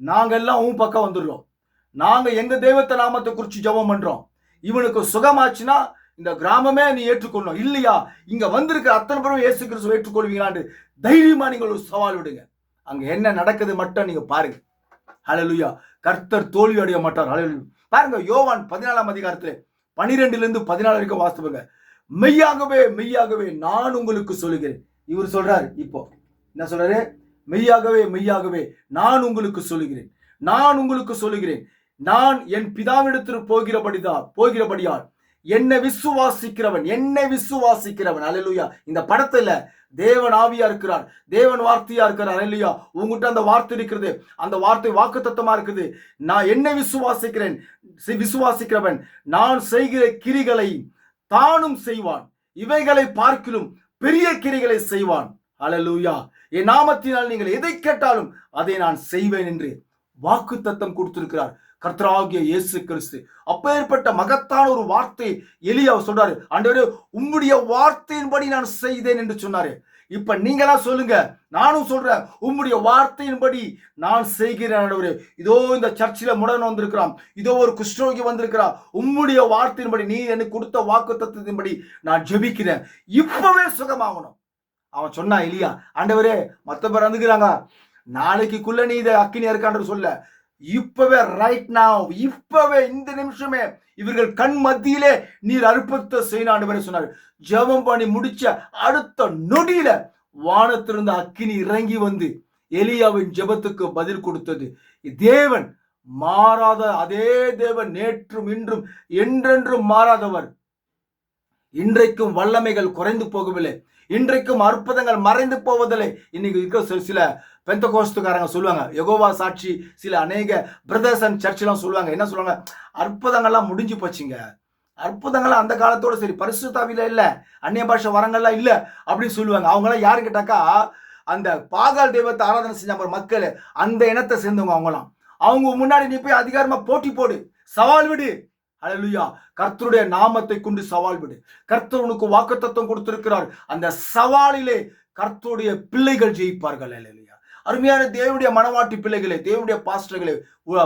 நாங்க எல்லாம் உன் பக்கம் வந்துடுறோம். நாங்க எங்க தெய்வத்தை நாமத்தை குறிச்சு ஜெபம் பண்றோம். இவனுக்கு சுகமாச்சுன்னா இந்த கிராமமே நீ ஏற்றுக்கொள்ளணும். இல்லையா, இங்க வந்திருக்கிற அத்தனை பேரும் இயேசு கிறிஸ்துவை ஏற்றுக்கொள்வீங்களான்னு தைரியமா நீங்கள் ஒரு சவால் விடுங்க. அங்க என்ன நடக்குது மட்டும் நீங்க பாருங்க. ஹல்லேலூயா. கர்த்தர் தோல்வி அடைய மாட்டார். ஹல்லேலூயா. பாருங்க, யோவான் 14ஆம் அதிகாரத்துல 12-14 வரைக்கும் வாசிப்புங்க. மெய்யாகவே மெய்யாகவே நான் உங்களுக்கு சொல்லுகிறேன். இவர் சொல்றாரு, இப்போ என்ன சொல்றாரு? மெய்யாகவே மெய்யாகவே நான் உங்களுக்கு சொல்லுகிறேன், நான் உங்களுக்கு சொல்லுகிறேன், நான் என் பிதாவிடத்தில் போகிறபடியால் என்னை விசுவாசிக்கிறவன் அல்லேலூயா. இந்த படத்துல தேவன் ஆவியா இருக்கிறார், தேவன் வார்த்தையா இருக்கிறார். அல்லேலூயா. உங்ககிட்ட அந்த வார்த்தை இருக்கிறது, அந்த வார்த்தை வாக்குத்தத்தமா இருக்குது. நான் என்னை விசுவாசிக்கிறவன் நான் செய்கிற கிரிகளை தானும் செய்வான், இவைகளை பார்க்கிலும் பெரிய கிரிகளை செய்வான். அல்லேலூயா. என் நாமத்தினால் நீங்கள் எதை கேட்டாலும் அதை நான் செய்வேன் என்று வாக்குத்தத்தம் கொடுத்திருக்கிறார் கர்த்தராகிய இயேசு கிறிஸ்து. அப்பேற்பட்ட மகத்தான ஒரு வார்த்தை எலியா சொல்றாரு, ஆண்டவரே உம்முடைய வார்த்தையின்படி நான் செய்தேன் என்று சொன்னாரு. இப்ப நீங்களா சொல்லுங்க, நானும் சொல்றேன், உம்முடைய வார்த்தையின்படி நான் செய்கிறேன் ஆண்டவரே. இதோ இந்த சர்ச்சில் முடன் வந்திருக்கிறான், இதோ ஒரு குஷ்டரோகி வந்திருக்கிறான், உம்முடைய வார்த்தையின்படி நீ எனக்கு கொடுத்த வாக்குத்தத்தத்தின்படி நான் ஜெபிக்கிறேன், இப்பவே சுகமாகணும். அவன் சொன்னா எலியா, ஆண்டவரே மத்த பேர் வந்துக்கிறாங்க, நாளைக்குள்ள நீ இதை அக்கினி இருக்கான்ற சொல்ல, இப்பவே ரைட் நாவ், இப்பவே இந்த நிமிஷமே இவர்கள் கண் மத்தியிலே நீர் அற்புதத்தை செய்யணும் ஆண்டவரே சொன்னார். ஜெபம் பண்ணி முடிச்ச அடுத்த நொடியில வானத்திலிருந்து அக்கினி இறங்கி வந்து எலியாவின் ஜெபத்துக்கு பதில் கொடுத்தது. தேவன் மாறாத அதே தேவன், நேற்றும் இன்றும் என்றென்றும் மாறாதவர். இன்றைக்கும் வல்லமைகள் குறைந்து போகவில்லை, இன்றைக்கும் அற்புதங்கள் மறைந்து போவதில்லை. இன்னைக்கு இருக்க சில பெந்தகோஸ்துக்காரங்க சொல்லுவாங்க, யெகோவா சாட்சி, சில அநேக பிரதர்ஸ் அண்ட் சர்ச்லாம் சொல்லுவாங்க, என்ன சொல்லுவாங்க, அற்புதங்கள்லாம் முடிஞ்சு போச்சுங்க, அற்புதங்கள்லாம் அந்த காலத்தோட சரி, பரிசுத்தாவில இல்ல, அந்நிய பாஷை வரங்கள்லாம் இல்ல அப்படின்னு சொல்லுவாங்க. அவங்களாம் யாரு கேட்டாக்கா, அந்த பாகால் தெய்வத்தை ஆராதனை செஞ்ச மக்கள், அந்த இனத்தை சேர்ந்தவங்க. அவங்களாம் அவங்க முன்னாடி நீ போய் அதிகாரமா போட்டி போடு, சவால் விடு. அல்லேலூயா. கர்த்தருடைய நாமத்தை கொண்டு சவால் விடு. கர்த்தர் உனக்கு வாக்குத்தத்தம் கொடுத்திருக்கிறார், அந்த சவாலிலே கர்த்தருடைய பிள்ளைகள் ஜெயிப்பார்கள். அல்லேலூயா. அருமையான தேவனுடைய மனவாட்டி பிள்ளைகளே, தேவனுடைய பாஸ்டர்களே,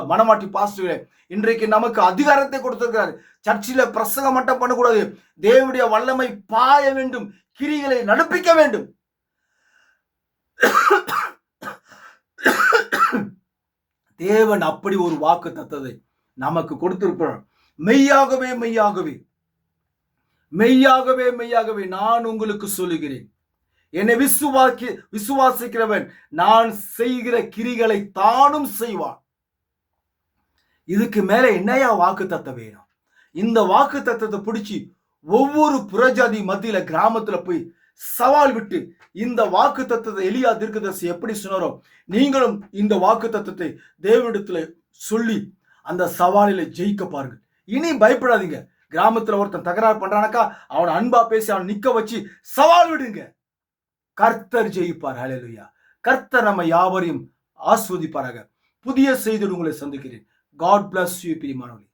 மனவாட்டி பாஸ்டர்களே, இன்றைக்கு நமக்கு அதிகாரத்தை கொடுத்திருக்கிறார். சர்ச்சில பிரசங்கம் மட்டும் பண்ணக்கூடாது, தேவனுடைய வல்லமை பாய வேண்டும், கிரிகளை நடப்பிக்க வேண்டும். தேவன் அப்படி ஒரு வாக்கு தத்தத்தை நமக்கு கொடுத்திருக்கிறார். மெய்யாகவே மெய்யாகவே மெய்யாகவே மெய்யாகவே நான் உங்களுக்கு சொல்லுகிறேன், என்னை விசுவாசிக்கிறவன் நான் செய்கிற கிரிகளை தானும் செய்வான். இதுக்கு மேல என்னையா வாக்கு தத்தம் வேணும்? இந்த வாக்கு தத்தத்தை பிடிச்சி ஒவ்வொரு புறஜாதி மத்தியில கிராமத்துல போய் சவால் விட்டு இந்த வாக்கு தத்தத்தை எலியா தீர்க்கதரிசி எப்படி சொன்னாரோ, நீங்களும் இந்த வாக்கு தத்தத்தை தேவனிடத்துல சொல்லி அந்த சவாலில ஜெயிக்க பாருங்கள். இனி பயப்படாதீங்க. கிராமத்துல ஒருத்தன் தகராறு பண்றானாக்கா அவனை அன்பா பேசி அவனை நிக்க வச்சு சவால் விடுங்க. கர்த்தர் ஜெயிப்பார். ஹல்லேலூயா. கர்த்தர் நம்ம யாவரையும் ஆஸ்வதிப்பாராக. புதிய செய்தியோடு உங்களை சந்திக்கிறேன். God bless you, பிரியமானவர்களே.